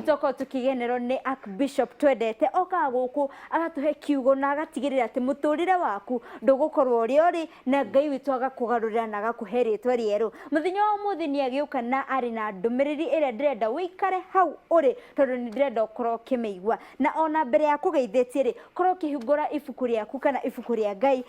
itoko tukigenero ni Archbishop twendete oka guku agatuhe kiugo na agatigirira ati muturire waku ndugukorwo uri na Ngai witu agakugarurira na agakuhe ritwa rieru muthenya wa muthi ni agiuka na ari na ndumiriri iria ndirenda wikare hau uri tondu ni ndirenda ukorwo kimeigua na ona mbere ya kugeithĩtie ri korwo kihingura ibuku riaku kana ibuku ria Ngai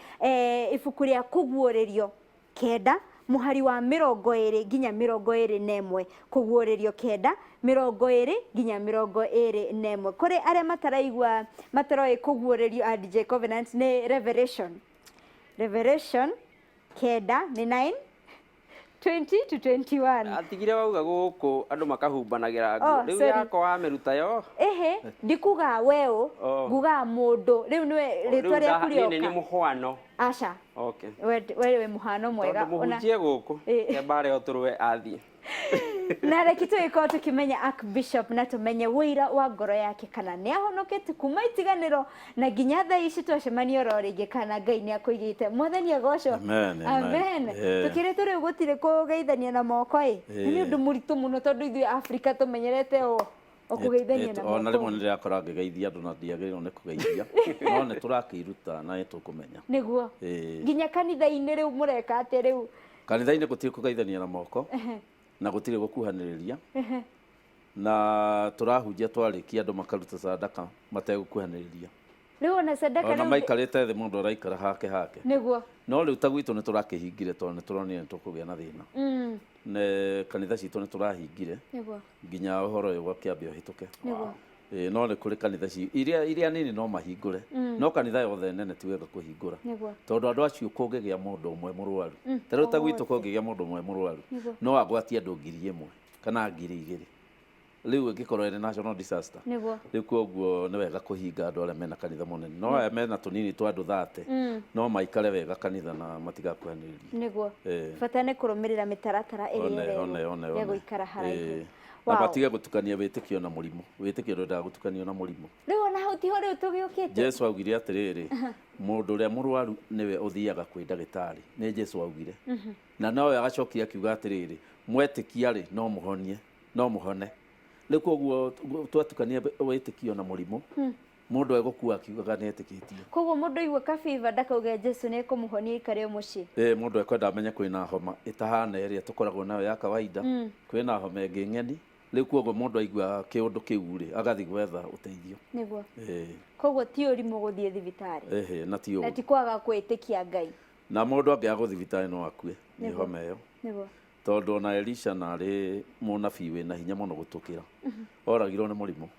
ibuku ria kuguũrĩrio kenda muhari wa 20 nginya 21 kuguũrĩrio kenda 20 nginya 21 kuri aria mataraigwa mataroi kuguũrĩrio DJ Covenant ni Revelation kenda ni 9 20 to 21 atigire wauga guku andu makahumbanagira nguo riu yako wa meruta yo ndikuga weo nguga mundu riu niwe ritwa ria kurioka ni muhwano acha okay wewe muhano mwega muhunjie guku kebare oturwe athie na reki tuiko tukimenya Archbishop na tumenye wira wa ngoro yake kana ni ahonokete kuma itiganiro na nginya thaa ici twacemania rorige kana Ngai ni akuigite mwathani agocwo amen tukire turi gutire kugeithania na moko ni undu muritu muno tondu ithui Africa tumenyerete okugeithania na moko ona rimwe ni riakora ngigeithia andu na ndiagirwo ni kugeithia no ni turakiruta na ni tukumenya niguo nginya kanitha-ini riu mureka ate riu kanitha-ini gutire kugeithania na moko na gutire gukuhaniriria na turahunjia twarikia andu makaruta sadaka mategukuhaniriria riu na sadaka ona maikarite thi mundu araikara hake niguo no riu ta gwitu ni turakihingire tondu ni turonire ni tukugia na thina ne kanitha citu ni turahingire niguo nginya uhoro uyu gwakiambia uhituke niguo no ni kuri kanitha ci iria nini no mahingure no kanitha yothe nene ti wega kuhingura tondu andu acio kungigia mundu umwe murwaru tariu ta gwitu kungigia mundu umwe murwaru no agwatia andu 1,000 kana 2,000 riu ngikorwo ni national disaster riu koguo ni wega kuhinga andu aria mena kanitha munene no aya mena tunini twa andu 30 no maikare wega kanitha na matigakuhaniririe niguo fatane kurumirira mitaratara iria ya guikara haraihu na batige gutukania witikio na murimu witikio nda gutukanio na murimu riu ona hutiho riu tugiukite Jesu augire atiriri mundu uria murwaru niwe uthiaga kwi ndagitari ni Jesu augire na nawe agacokia akiuga atiriri mwetikia ri no muhonie no muhone riu koguo twatukania witikio na murimu mundu egukua akiugaga ni etikitio koguo mundu igwe kabiva ndakauga Jesu ni kumuhonia ikare muci mundu ekwenda amenye kwina homa itahana iria tukoragwo nayo ya kawaida kwina homa ingi ng'eni riu koguo mundu aigua kiundu kiu ri agathi gwetha uteithio niguo koguo ti urimu guthie thibitari na ti na ti kwaga kwitikia Ngai na mundu angiaga thibitari no akue ni homa iyo niguo tondu na Elisha nari munabii wina hinya muno gutukira oragirwo ni murimu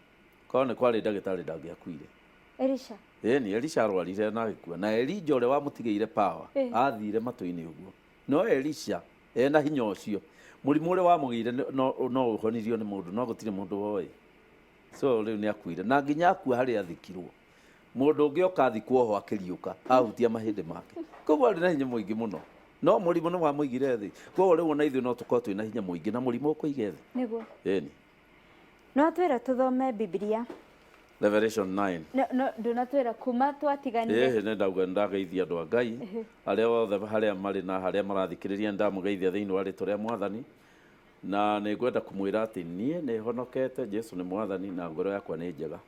kone kwari ndagitari ndangiakuire Elisha ni Elisha arwarire na agikua na Elija ore wamutigeire power athire matu-ini uguo no Elisha ena hinya ucio murimu ure wamugire no uhonirio ni mundu no gutire mundu woi so riu ni akuire na nginya akua hari athikirwo mundu ungi okathikwo ho akiriuka ahutia mahindi make koguo ari na hinya muingi muno no murimu no wamuigire thi koguo riu ona ithu no tukorwo twina hinya muingi na murimu ukuige thi niguo ni no twira tuthome Biblia Revelation 9 no ndunatwira kuma twatiganire ne ndauga ndageithia andu a Ngai aria othe haria mari na haria marathikiriria ndamugeithia thiini wa ritwa ria Mwathani na ni ngwenda kumwira ati nie ni honokete Jesu ni Mwathani na ngoro yakwa ni njega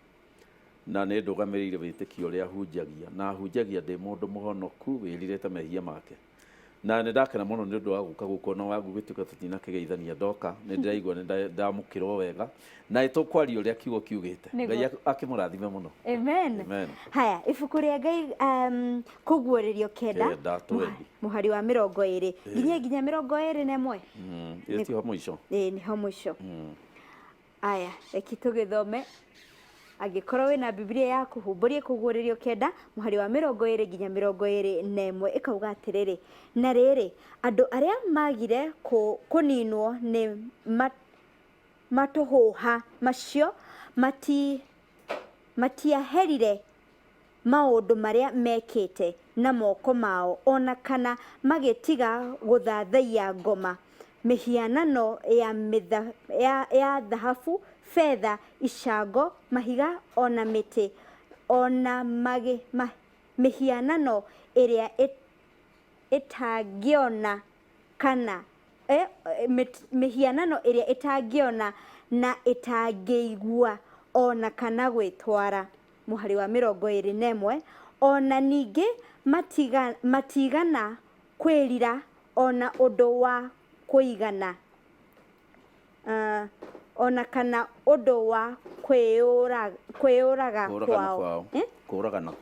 na ni ndugamirire witikio ria hunjagia na hunjagia ndi mundu muhonoku wiririte mehia make na ni ndakena muno ni undu wa guka guko no wagu gwituka tutina kigeithania ndoka ni ndiraigwa ni ndamukirwo wega na itukwario ria kiugo kiugite Ngai akimurathime muno amen haya ibuku ria Ngai kuguũrĩrio kenda muhari wa 20 nginya 21 iti ho mwisho ni ho mwisho aya reki tugithome angikorwo wina Biblia yaku humburie kuguũrĩrio kenda muhari wa 20 nginya 21 ikauga atiriri na riri andu aria magire kuninwo ni matuhuha macio matiaherire maundu maria mekite na moko mao ona kana magitiga guthathaia ngoma mihianano ya dhahabu fedha ishago mahiga ona miti ona mihianano iria itangiona kana mihianano iria itangiona na ĩtangĩigua ona kana gwĩtwara mũhari wa 21 ona ningĩ matigana kwĩrira ona ũndũ wa kũigana ona kana ũndũ wa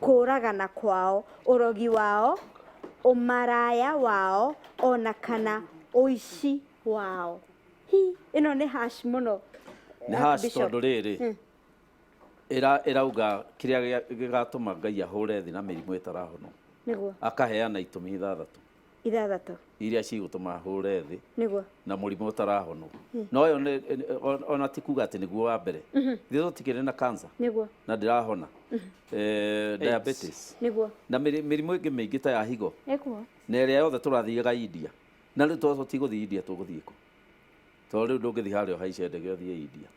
kũũragana kwao ũrogi wao ũmaraya wao ona kana ũici wao. Ĩno nĩ harsh mũno. Nĩ harsh tondũ rĩrĩ ĩrauga kĩrĩa gĩgatũma Ngai ahũre thĩ na mĩrimũ ĩtarahono nĩguo akaheana itũmi ithathatũ iria cigũtũma ahũre thĩ na mũrimũ ũtarahono. No ĩyo ona ti kuga atĩ nĩguo wa mbere ithuĩ tũtikĩrĩ na cancer na ndĩrahona diabetes na mĩrimũ ĩngĩ mĩingĩ ta ya higo na ĩrĩa yothe tũrathiaga India na rĩu tũtigũthiĩ India tũgũthiĩ kũ? Tondũ rĩu ndũngĩthiĩ harĩa ũhaice ndege ũthiĩ India.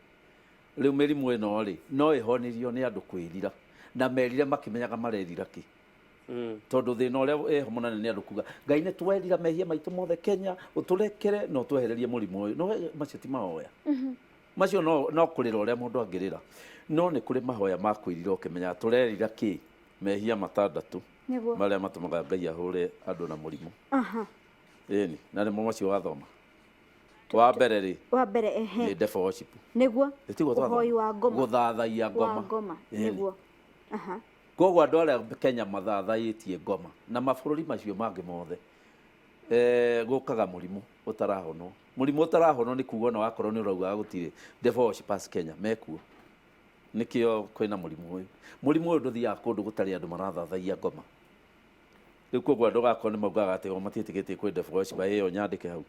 Rĩu mĩrimũ ĩno rĩ no ĩhonirio nĩ andũ kwĩrira na merire makĩmenyaga marerira kĩ. Tondũ thĩna ũrĩa eho mũnene nĩ andũ kuga Ngai nĩ twerira mehia maitũ mothe Kenya ũtũrekere no twehererie mũrimũ ũyũ. No macio ti mahoya macio no kũrĩra ũrĩa mũndũ angĩrĩra, no nĩ kũrĩ mahoya ma kwĩrira ũkĩmenya tũrerira kĩ mehia matandatũ marĩa matũmaga Ngai ahũre andũ na mũrimũ. Ĩni na nĩmo macio wathoma. Wa mbere nĩ devil worship nĩguo ũhoi wa ngoma gũthathaiya ngoma nĩguo. Koguo andũ arĩa Kenya mathathaiĩtie ngoma na mabũrũri macio mangĩ mothe gũkaga mũrimũ ũtarahonwo. Mũrimũ ũtarahonwo nĩ kuga ona wakorwo nĩ ũrauga gũtirĩ devil worshipers Kenya mekuo, nĩkĩo kwĩna mũrimũ ũyũ. Mũrimũ ũyũ ndũthiaga kũndũ gũtarĩ andũ marathathaiya ngoma. Rĩu koguo andũ gakorwo nĩ maugaga atĩ matiĩtĩkĩtie kwĩ devil worshipers ĩyo nyandĩke hau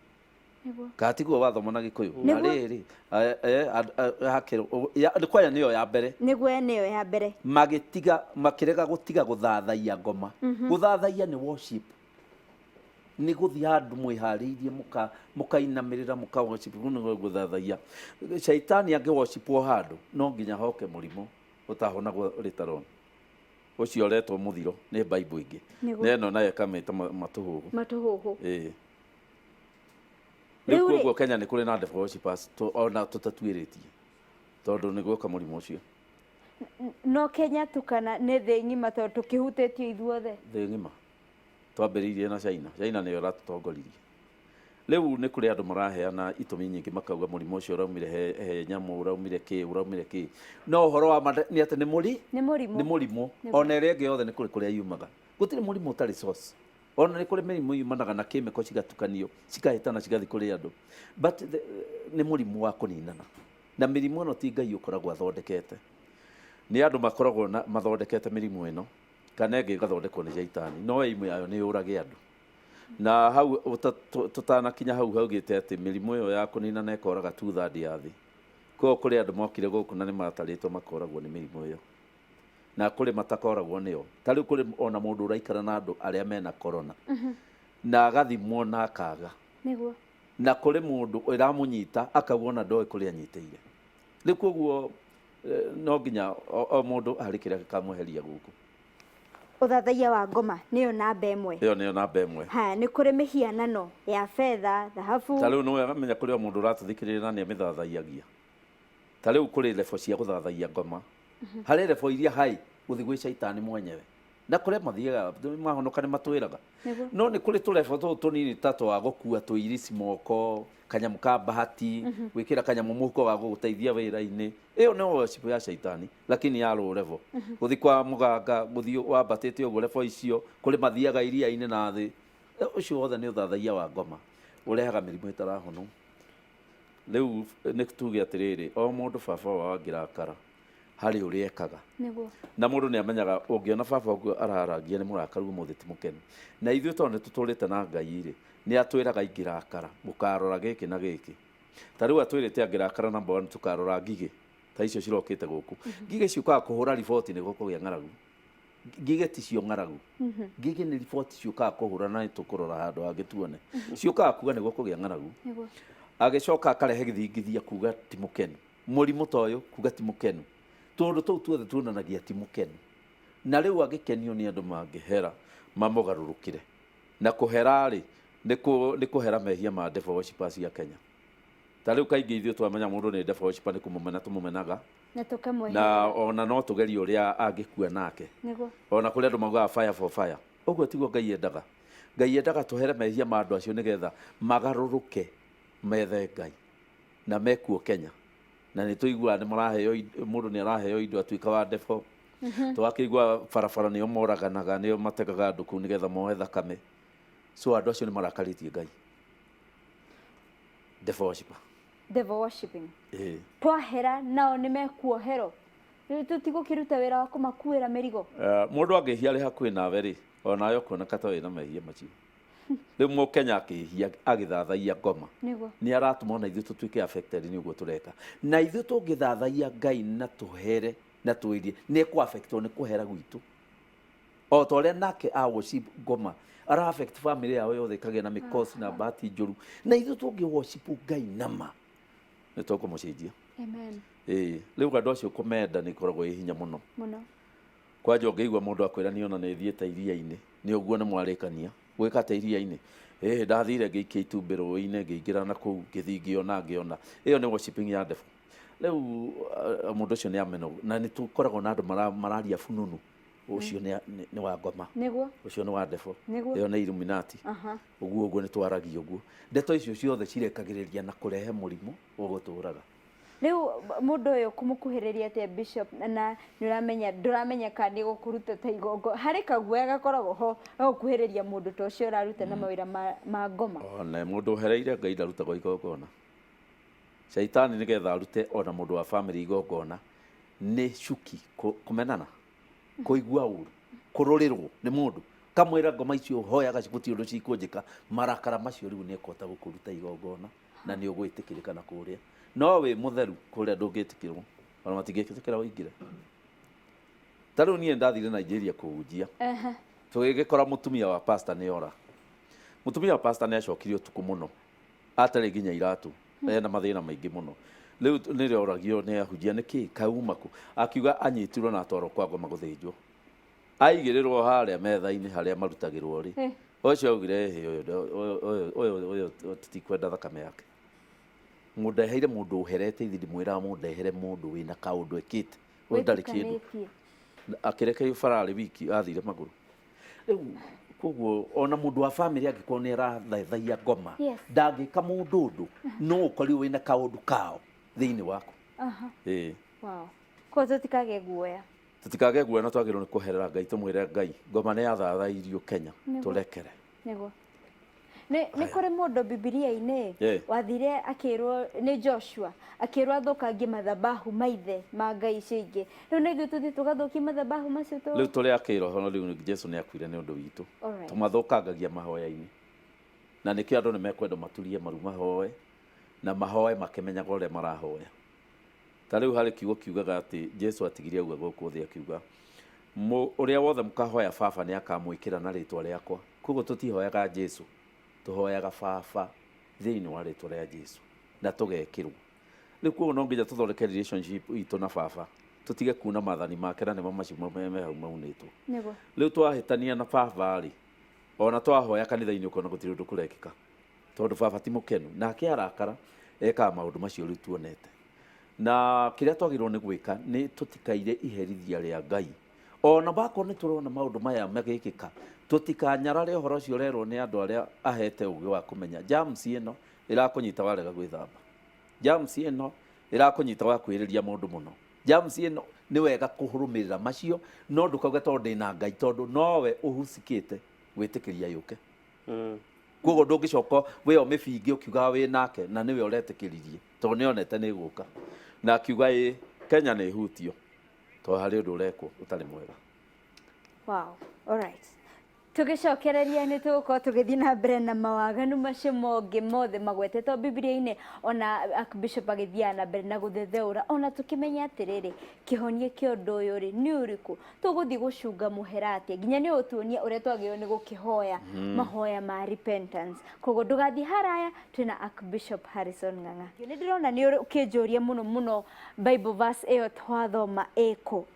katiguo wathoma na Gĩkũyũ na rĩrĩ nĩ kwaya nĩyo ya mbere nĩyo ya mbere makĩrega gũtiga gũthathaiya ngoma. Gũthathaiya nĩ worship, nĩ gũthiĩ handũ mwĩharĩirie mũkainamĩrĩra mũka worship. Nĩ gũthathaiya. Shaitani angĩ worship handũ no nginya hoke mũrimũ ũtahonagwo rĩtarona ũcio ũretwo mũthiro nĩ Bible ĩngĩ na ĩno nayo ĩkamĩta matũhũhũ. Rĩu koguo Kenya nĩ kũrĩ na devil worshipers ona tũtatuĩrĩtie tondũ nĩ gũka mũrimũ ũcio. No Kenya tukana nĩ thĩ ng'ima tondũ tũkĩhutĩtio ithuothe thĩ ng'ima. Twambĩrĩirie na China nĩyo ĩratũtongoririe. Rĩu nĩ kũrĩ andũ maraheana itũmi nyingĩ makauga mũrimũ ũcio ũraumire he nyamũ ũraumire kĩ. No ũhoro wa nĩ atĩ nĩ mũrimũ ona ĩrĩa ĩngĩ yothe nĩ kũrĩ kũrĩa yumaga. Gũtirĩ mũrimũ ũtarĩ source. Ona nĩ kũrĩ mĩrimũ yumanaga na kĩmĩko cigatukanio cikahĩtana cigathiĩ kũrĩ andũ, but nĩ mũrimũ wa kũninana na mĩrimũ ĩno ti Ngai ũkoragwo athondekete, nĩ andũ makoragwo mathondekete mĩrimũ ĩno kana ĩngĩ ĩgathondekwo nĩ Shaitani. No ĩimũ yayo nĩ yũrage andũ na hau tũtanakinya hau haugĩte atĩ mĩrimũ ĩyo ya kũninana ĩkoraga 2/3 ya thĩ. Koguo kũrĩ andũ mokire gũkũ na nĩ matarĩtwo makoragwo nĩ mĩrimũ ĩyo na kũrĩ matakoragwo nĩyo. Ta rĩu kũrĩ ona mũndũ ũraikara na andũ arĩa mena corona na agathimwo na akaga, na kũrĩ mũndũ ĩramũnyita akauga ona ndoĩ kũrĩa anyitĩire. Rĩu koguo no nginya o mũndũ harĩ kĩrĩa gĩkamweheria gũkũ. Ũthathaiya wa ngoma nĩyo namba ĩmwe. Ĩyo nĩyo namba ĩmwe. Nĩ kũrĩ mĩhianano ya betha, thahabu. Ta rĩu nĩwe akamenya kũrĩ o mũndũ ũratũthikĩrĩria na nĩ amĩthathaiyagia. Ta rĩu kũrĩ level cia gũthathaiya ngoma. Harĩ level iria hai gũthiĩ gwĩ Shaitani mwenyewe na kũrĩa mathiaga mahonoka nĩ matwĩraga. No nĩ kũrĩ tũlevel tũtũ tũnini ta twa gũkua tũirisi moko, kanyamũ ka bahati, gwĩkĩra kanyamũ mũhuko ga gũgũteithia wĩra-inĩ. Ĩyo nĩ worship ya Shaitani lakini ya low level. Gũthiĩ kwa mũganga, gũthiĩ wambatĩte ũguo level icio, kũrĩ mathiaga iria-inĩ na thĩ. Ũcio wothe nĩ ũthathaiya wa ngoma ũrehaga mĩrimũ ĩtarahonwo. Rĩu nĩ tuge atĩrĩrĩ, o mũndũ baba wao angĩrakara harĩ ũrĩa ekaga na mũndũ nĩ amenyaga ũngĩona baba ũguo ararangia nĩ mũrakaru mũthĩ ti mũkenu. Na ithuĩ tondũ nĩ tũtũrĩte na Ngai rĩ nĩ atwĩraga ingĩrakara mũkarora gĩkĩ na gĩkĩ. Ta rĩu atwĩrĩte angĩrakara namba 1 tũkarora ngigĩ ta icio cirokĩte gũkũ. Ngigĩ ciũkaga kũhũra riboti nĩguo kũgĩa ng'aragu. Ngigĩ ti cio ng'aragu, ngigĩ nĩ riboti ciũkaga kũhũra na tũkũrora handũ hangĩ tuone. Ciũkaga kuga nĩguo kũgĩa ng'aragu. Agĩcoka akarehe gĩthingithia kuga ti mũkenu. Mũrimũ ta ũyũ kuga ti mũkenu. Tondũ tũu tuothe tuonanagia ti mũkenu. Na rĩu agĩkenio nĩ andũ mangĩhera mamũgarũrũkire. Na kũhera rĩ nĩ kũhera mehia ma devil worshipers ya Kenya. ta riu kaingi ithuĩ twamenya mũndũ nĩ devil worshiper nĩ kũmũmena tũmũmenaga na tukamweherera na ona no tũgerie ũrĩa angĩkua nake niguo ona kũrĩ andũ maugaga fire for fire ũguo tiguo Ngai endaga. Ngai endaga tũhere mehia ma andũ acio nĩgetha magarũrũke methe Ngai na mekuo Kenya na nĩ tũiguaga nĩ maraheo mũndũ nĩ araheo indo atuĩka wa devil. Twakĩigua barabara nĩo moraganaga nĩo mategaga andũ kũu nĩgetha moe thakame. So andũ acio nĩ marakarĩtie Ngai. Devil worshiper. devil worshipping twahera nao nĩ mekuoherwo tũtigũkĩruta wĩra wa kũmakuĩra mĩrigo. Mũndũ angĩhia arĩ hakuhĩ nawe rĩ onawe ũkuoneka ta wĩna mehia macio. Rĩu Mũkenya akĩhia agĩthathaia ngoma nĩ aratũma ona ithuĩ tũtuĩke affected nĩ ũguo tũreka na ithuĩ tũngĩthathaia Ngai na tũhere na twĩrie nĩ kũ-affectwo nĩ kũhera gwitũ o ta ũrĩa nake worship ngoma ara affect family yao yothe ĩkagĩa na mĩkosi na bahati njũru na ithuĩ tũngĩ worship Ngai nama nĩ tũkũmũcenjia. Amen. Rĩu andũ acio kũmenda nĩ ikoragwo ĩ hinya mũno kwanja ũngĩigua mũndũ akwĩra nĩ ona nĩ thiĩte iria-inĩ nĩ ũguo nĩ mwarĩkania gwĩka ta iria-inĩ ndathire ngĩikia itumbĩ rũĩ-inĩ ngĩingĩra na kũu ngĩthiĩ ngĩona ĩyo nĩ worshiping ya devil. Rĩu mũndũ ũcio nĩ ameno na nĩ tũkoragwo na andũ mararia fununu ũcio nĩ wa ngoma ũcio nĩ wa devil ĩyo nĩ Illuminati ũguo nĩ twaragia ũguo ndeto icio ciothe cirekagĩrĩria na kũrehe mũrimũ ũgũtũraga. Rĩu mũndũ ũyũ kũmũkuhĩrĩria atĩa bishop na ndũramenya kana nĩ gũkũruta ta igongo harĩ kaguoya gakoragwo ho gũkuhĩrĩria mũndũ ta ũcio ũraruta na mawĩra ma ngoma. Ona mũndũ ũhereire Ngai ndarutagwo igongona. Shaitani nĩgetha arute ona mũndũ wa family igongona nĩ cuki kũmenana kũigua ũru kũrũrĩrwo nĩ mũndũ kamwĩra ngoma icio hoyaga gũtirĩ ũndũ cikũnjĩka marakara macio rĩu nĩ ekũhota gũkũruta igongona na nĩ ũgwĩtĩkĩrĩka na kũrĩa no wĩ mũtheru kũrĩa ndũngĩtĩkĩrwo ona matingĩtĩkĩra ũingĩre. Ta rĩu niĩ ndathire Nigeria kũhunjia tũgĩgĩkora mũtumia wa pastor nĩ ora. Mũtumia wa pastor nĩ acokire ũtukũ mũno atarĩ nginya iratũ ena mathĩna maingĩ mũno. Rĩu nĩ oragio nĩ ahunjia nĩkĩ kauma kũ akiuga anyitirwo na atwarwo kwa ngoma gũthĩnjwo aigĩrĩrwo harĩa metha-inĩ harĩa marutagĩrwo rĩ ũcio augire ũyũ tutikwenda thakame yake mũndeheire mũndũ ũherete ithi ndĩmwĩraga mũndehere mũndũ wĩna kaũndũ ekĩte ũyũ ndarĩ kĩndũ akĩrekerio bararĩ wiki athire magũrũ. Rĩu koguo ona mũndũ wa family angĩkorwo nĩ arathaithaia ngoma ndangĩka mũndũ ũndũ no ũkorirwo wĩna kaũndũ kao thĩinĩ waku. Koguo tũtikage guoya na twagĩrĩirwo nĩ kũherera Ngai tũmwĩre Ngai ngoma nĩ yathathairio Kenya tũrekere. Nĩ kũrĩ mũndũ Bibilia-inĩ wathire akĩrwo nĩ Joshua akĩrwo athũkangie mathabahu maithe ma ngai icio ingĩ. Rĩu nĩ ithuĩ tũthiĩ tũgathũkia mathabahu macio rĩu tũrĩ akĩrwo hono rĩu Jesu nĩ akuire nĩ ũndũ witũ tũmathũkangagia mahoya-inĩ na nĩkĩo andũ nĩ mekwenda maturie maru mahoe na mahoe makĩmenyaga ũrĩa marahoya. Ta rĩu harĩ kiugo kiugaga atĩ Jesu atigirie uga gũkũ thĩ akiuga ũrĩa wothe mũkahoya baba nĩ akamwĩkĩra na rĩtwa rĩakwa. Koguo tũtihoyaga Jesu tũhoyaga baba thĩinĩ wa rĩtwa rĩa Jesu na tũgekĩrwo. Rĩu koguo no nginya tũthondeke relationship itũ na baba tũtige kuuna maathani make na nĩmo macio hau maunĩtwo. Rĩu twahĩtania na baba rĩ ona twahoya kanitha-inĩ ũkona gũtirĩ ũndũ kũrekĩka tondũ baba ti mũkenu nake arakara ekaga maũndũ macio rĩu tuonete. Na kĩrĩa twagĩrĩirwo nĩ gwĩka nĩ tũtikaire iherithia rĩa Ngai ona bakorwo nĩ tũrona maũndũ maya magĩkĩka tũtikanyarare ũhoro ũcio ũrerwo nĩ andũ arĩa ahete ũgĩ wa kũmenya. James ĩno ĩrakũnyita warega gwĩthamba, James ĩno ĩrakũnyita wa kwĩrĩria mũndũ mũno, James ĩno nĩ wega kũrũmĩrĩra macio no ndũkauga tondũ ndĩna Ngai tondũ nowe ũhusikĩte gwĩtĩkĩria yũke. Koguo ndũngĩcoka wĩyo mĩbingi ũkiuga wĩ nake na nĩwe ũretĩkĩririe tondũ nĩonete nĩ gũka na akiuga Kenya nĩ hutio tondũ harĩ ũndũ ũrekwo ũtarĩ mwega. Tũgĩcokereria nĩ tũgũkorwo tũgĩthiĩ na mbere na mawaganu macio mothe magwetetwo Bibilia-inĩ ona Archbishop agĩthiaga na mbere na gũthetheũra ona tũkĩmenya atĩrĩrĩ kĩhonia kĩa ũndũ ũyũ rĩ nĩ ũrĩkũ tũgũthiĩ gũcunga mũhera atĩa nginya nĩ ũtuonia ũrĩa twagĩrĩirwo nĩ gũkĩhoya mahoya ma repentance. Koguo ndũgathiĩ haraya twĩna Archbishop Harrison Ng'ang'a. Nĩ ndĩrona nĩ ũkĩnjũria mũno Bible verse ĩyo twathoma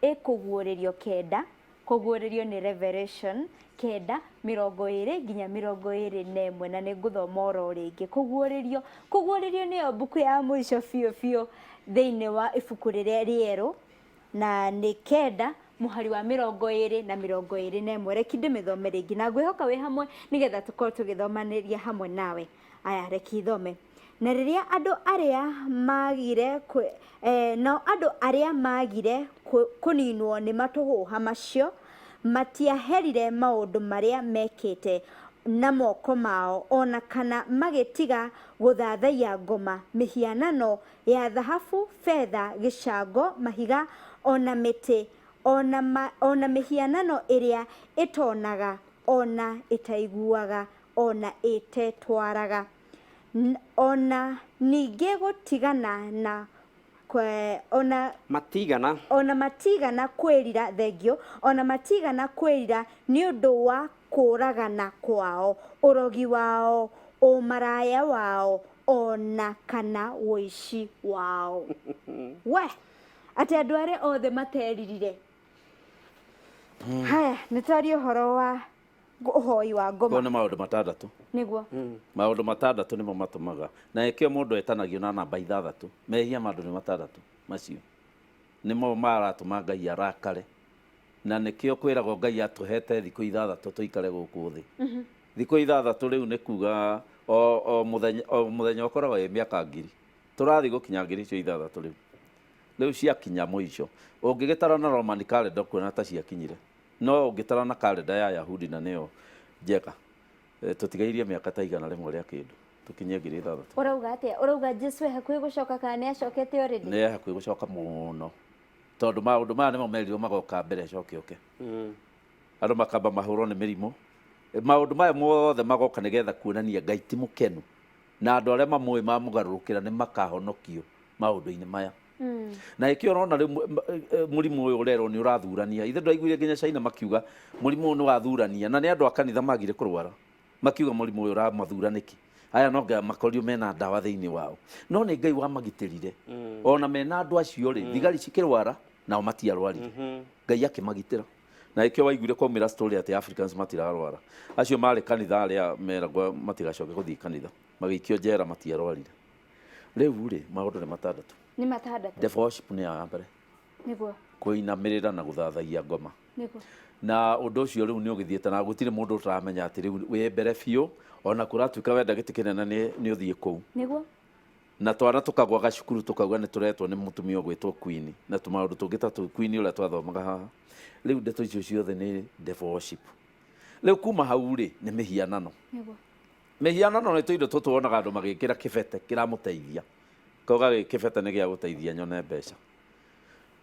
ĩkũguũrĩrio kenda kũguũrĩrio nĩ Revelation 9:20 nginya 21 na nĩngũthoma oro rĩngĩ kũguũrĩrio nĩyo mbuku ya mũico biũ thĩinĩ wa ibuku rĩrĩa rĩerũ na nĩ 9 mũhari wa 20 na 21. Reki ndĩmĩthome rĩngĩ na ngwĩhoka wĩ hamwe nĩgetha tũkorwo tũgĩthomanĩria hamwe nawe. Aya reki thome. Na rĩrĩa andũ arĩa magire kũninwo nĩ matũhũha macio matiaherire maũndũ marĩa mekĩte na moko mao ona kana magĩtiga gũthathaiya ngoma, mĩhianano ya thahabu, betha, gĩcango, mahiga, ona mĩtĩ, ona mĩhianano ĩrĩa ĩtonaga, ona ĩtaiguaga, ona ĩtetwaraga, ona ningĩ gũtigana na ona matigana kwĩrira thengio, ona matigana kwĩrira nĩ ũndũ wa kũragana kwao, ũrogi wao, ũmaraya wao, ona kana wũici wao. We atĩ andũ arĩa othe materirire. Haya nĩtwaria ũhoro wa ũhoi wa ngoma. Nĩ maũndũ matandatũ. Nĩguo. Maũndũ matandatũ nĩmo matũmaga. Na ĩkĩo mũndũ etanagio na namba 6. Mehia maũndũ nĩ matandatũ macio. Nĩmo maratũma Ngai arakare. Na nĩkĩo kwĩragwo Ngai atũhete thikũ 6 tũikare gũkũ thĩ. Thikũ 6 rĩu nĩ kuga o mũthenya ũkoragwo wĩ mĩaka 1000. Tũrathiĩ gũkinya 1000 icio 6 rĩu ciakinya mũico. Ũngĩgĩtara na Roman calendar kuona ta ciakinyire. No ũngĩtara na calendar ya Yahudi na nĩyo njega. Tũtigairie mĩaka ta 100 rĩa kĩndũ. Tũkinye 6. Ũrauga atĩa? Ũrauga Jesu hakuhĩ gũcoka kana nĩ acokete already? Nĩ hakuhĩ gũcoka mũno. Tondũ maũndũ maya nĩmo merirwo magoka mbere coke. Andũ makamba mahũrwo nĩ mĩrimũ. Maũndũ maya mothe magoka nĩgetha kuonania Ngai ti mũkenu. Na andũ arĩa mamũĩ mamũgarũrũkĩra nĩ makahonokio maũndũ-inĩ maya. Na ĩkĩo ũrona rĩu mũrimũ ũyũ ũrerwo nĩ ũrathurania. Ithe ndwaiguire nginya China makiuga mũrimũ ũyũ nĩ wathurania. Na nĩ andũ a kanitha magire kũrwara. Makiuga mũrimũ ũyũ ũramathura nĩkĩ. Aya no ngai makorio mena ndawa thĩinĩ wao. No nĩ Ngai wamagitĩrire. Ona mena andũ acio rĩ thigari cikĩrwara nao matiarwarire. Ngai akĩmagitĩra. Na ĩkĩo waiguire kwaumĩra story atĩ Africans matirarwara. Acio marĩ kanitha arĩa meragwo matigacoke gũthiĩ kanitha. Magĩikio njera matiarwarire. Rĩu rĩ maũndũ nĩ matandatũ. Nĩ matandatũ. Devil worship nĩ ya mbere. Nĩguo. Kũinamĩrĩra na gũthathaiya ngoma. Nĩguo. Na ũndũ ũcio rĩu nĩ ũgĩthiĩte na gũtirĩ mũndũ ũtaramenya atĩ rĩu wĩ mbere biũ ona kũratuĩka wenda gĩtĩ kĩnene nĩ ũthiĩ kũu. Nĩguo. Na twana tũkagwa gacukuru tũkauga nĩ tũretwo nĩ mũtumia ũgwĩtwo Queen na tũmaũndũ tũngĩ ta Queen ũrĩa twathomaga haha. Rĩu ndeto icio ciothe nĩ devil worship. Rĩu kuma hau rĩ nĩ mĩhianano. Nĩguo. Mĩhianano nĩ tũindo tũtũ wonaga andũ magĩkĩra kĩbete kĩramũteithia. Kauga kĩbete nĩ gĩa gũteithia nyone mbeca.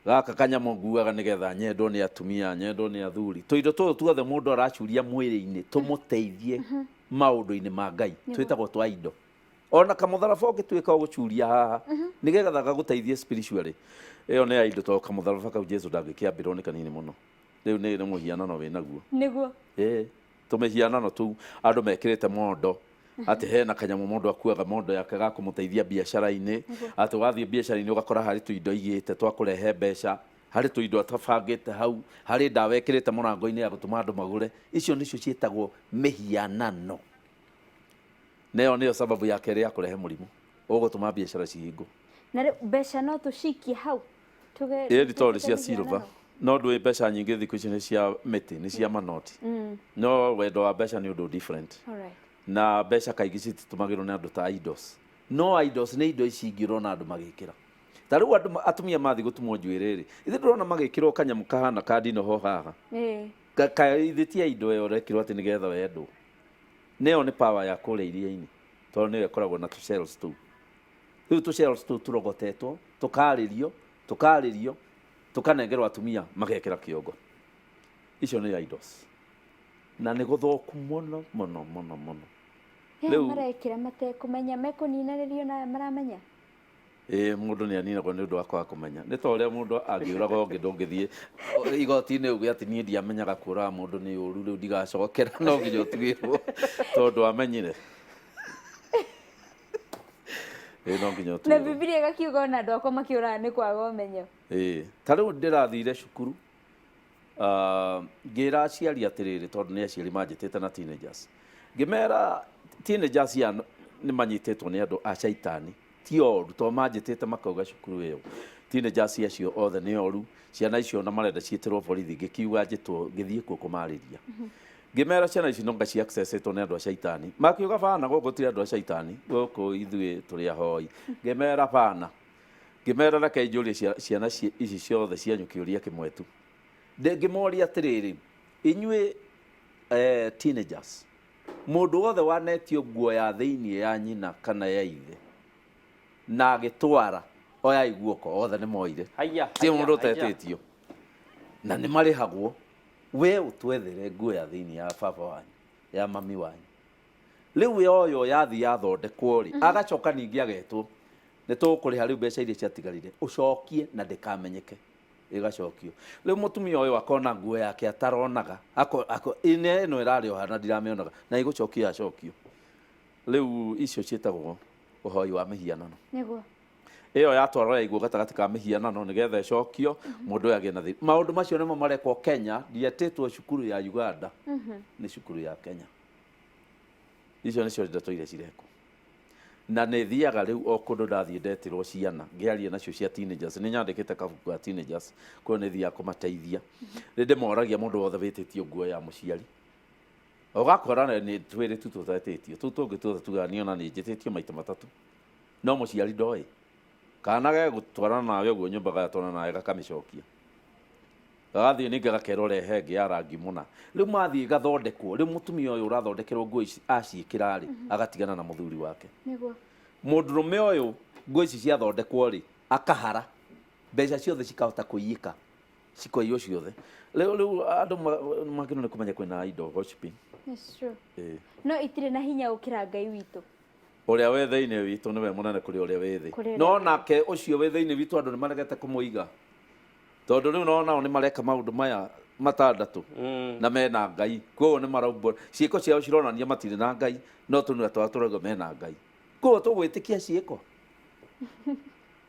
Gaka kanyamũ nguaga nĩgetha nyendwo nĩ atumia, nyendwo nĩ athuri. Tũindo tũtũ tuothe mũndũ aracuria mwĩrĩ-inĩ tũmũteithie maũndũ-inĩ ma Ngai. Twĩtagwo twa indo. Ona kamũtharaba ũngĩtuĩka ũgũcuria haha nĩgetha gagũteithie spiritually. Ĩyo nĩ ya indo to kamũtharaba kau Jesu ndangĩkĩambĩrwo nĩ kanini mũno. Rĩu nĩ mũhianano wĩ naguo. Nĩguo. Tũmĩhianano tũu andũ mekĩrĩte mondo. Atĩ hena kanyamũ mũndũ akuaga mondo yake ga kũmũteithia biacara-inĩ. Atĩ wathiĩ biacara-inĩ ũgakora harĩ tũindo igĩte twa kũrehe mbeca. Harĩ tũindo atabangĩte hau. Harĩ ndawa ĩkĩrĩte mũrango-inĩ ya gũtũma andũ magũre. Icio nĩcio ciĩtagwo mĩhianano. Nayo nĩyo sababu ya kerĩ ya kũrehe mũrimũ. Ũgũtũma biacara cihingwo. Na mbeca no tũcikie hau. Ĩĩ to cia silver. No ndũĩ mbeca nyingĩ thikũ ici nĩ cia mĩtĩ, nĩ cia manoti. No wendo wa mbeca nĩ ũndũ different. Na mbeca kaingĩ cititũmagĩrwo nĩ andũ ta idols. No idols nĩ indo ici ingĩ ũrona andũ magĩkĩra. Ta rĩu andũ atumia mathiĩ gũtumwo njuĩrĩ rĩ. Ithe ndũrona magĩkĩrwo kanyamũ kahana kandino ho haha. Ithe ti indo ĩyo rekĩrwo atĩ nĩgetha wendwo. Nĩyo nĩ power ya kũrĩa iria-inĩ. Tondũ nĩyo ĩkoragwo na tũcells tũu. Rĩu tũcells tũu tũrogotetwo, tũkarĩrio, tũkanengerwo atumia magekĩra kĩongo. Icio nĩ idols. Na nĩ gũthũku mũno. Rĩu marekĩra matekũmenya mekũninanĩrio na maramenya. Mũndũ nĩ aninagwo nĩ ũndũ wa kwaga kũmenya. Nĩ ta ũrĩa mũndũ angĩũraga ũngĩ ndũngĩthiĩ igoti-inĩ uge atĩ niĩ ndiamenyaga kũũraga mũndũ nĩ ũru rĩu ndigacokera no nginya ũtigĩrwo tondũ amenyire. No nginya ũtigĩrwo. Na Bibilia ĩgakiuga ona andũ akwa makĩũraga nĩ kwaga ũmenyo. Ta rĩu ndĩrathire cukuru ngira aciari atiriri tondu ni aciari manjitite na teenagers ngimera teenagers ya ni manyitetwo ni andu a shaitani ti oru to manjitite makauga cukuru iyo teenagers acio othe ni oru ciana icio na marenda cieterwo borithi ngikiuga njitwo ngithie kuo kumariria ngimera ciana ici no ngaci accessetwo ni andu a shaitani makiuga bana gogo ti andu a shaitani goko ithuĩ tũrĩ ahoi ngimera bana ngimera na kainjũria ciana ici ciothe cianyũkĩũria kĩmwe tu ngĩmoria atĩrĩrĩ inyuĩ teenagers mũndũ wothe wanetio nguo ya thĩinĩ ya nyina kana ya ithe na agĩtwara oya iguoko othe nĩ moire ti mũndũ ũtetĩtio na nĩ marĩhagwo we ũtwethere nguo ya thĩinĩ ya baba wanyu ya mami wanyu rĩu yoyo yathi yathondekwo rĩ agacoka ningĩ agetwo nĩ tũkũrĩha rĩu mbeca iria ciatigarire ũcokie na ndĩkamenyeke ĩgacokio rĩu mũtumia ũyũ akona nguo yake ataronaga ĩno ĩrarĩ o hana ndiramĩonaga na igũcokio acokio rĩu icio ciĩtagwo ũhoi wa mĩhianano nĩguo ĩyo yatwarwo yaiguo gatagatĩ ka mĩhianano nĩgetha ĩcokio mũndũ ũyũ agĩe na thĩna maũndũ macio nĩmo marekwo Kenya ndietĩtwo cukuru ya Uganda nĩ cukuru ya Kenya icio nĩcio ndeto iria cirekwo na nĩ thiaga rĩu o kũndũ ndathiĩ ndetirwo ciana ngĩaria nacio cia teenagers nĩ nyandĩkĩte kabuku ka teenagers kũrĩa nĩ thiaga kũmateithia rĩ ndĩmoragia mũndũ wothe wĩtĩtio nguo ya mũciari ũgakora nĩ twĩrĩ tu tũtetĩtio tũu tũngĩ tuothe tugaga niona nĩ njĩtĩtio maita matatũ no mũciari ndoĩ kana ge gũtwarana nawe ũguo nyũmba gatwarana nawe gakamĩcokia gagathiĩ ningĩ gakerwo rehe ĩngĩ ya rangi mũna rĩu mathiĩ gathondekwo rĩu mũtumia ũyũ ũrathondekerwo nguo ici aciĩkĩra rĩ agatigana na mũthuri wake nĩguo mũndũrũme ũyũ nguo ici ciathondekwo rĩ akahara mbeca ciothe cikahota kũiyĩka cikoiywo ciothe rĩu andũ magĩrĩirwo nĩ kũmenya kwĩna indo gossiping no itirĩ na hinya gũkĩra Ngai witũ ũrĩa wĩ thĩinĩ witũ nĩwe mũnene kũrĩ ũrĩa wĩ thĩ no nake ũcio wĩ thĩinĩ witũ andũ nĩ maregete kũmũiga tondũ rĩu nao nĩ mareka maũndũ maya matandatũ na mena Ngai koguo nĩ maraumbũra ciĩko ciao cironania matirĩ na Ngai no tũnua twao tũrauga mena Ngai koguo tũgwĩtĩkia ciĩko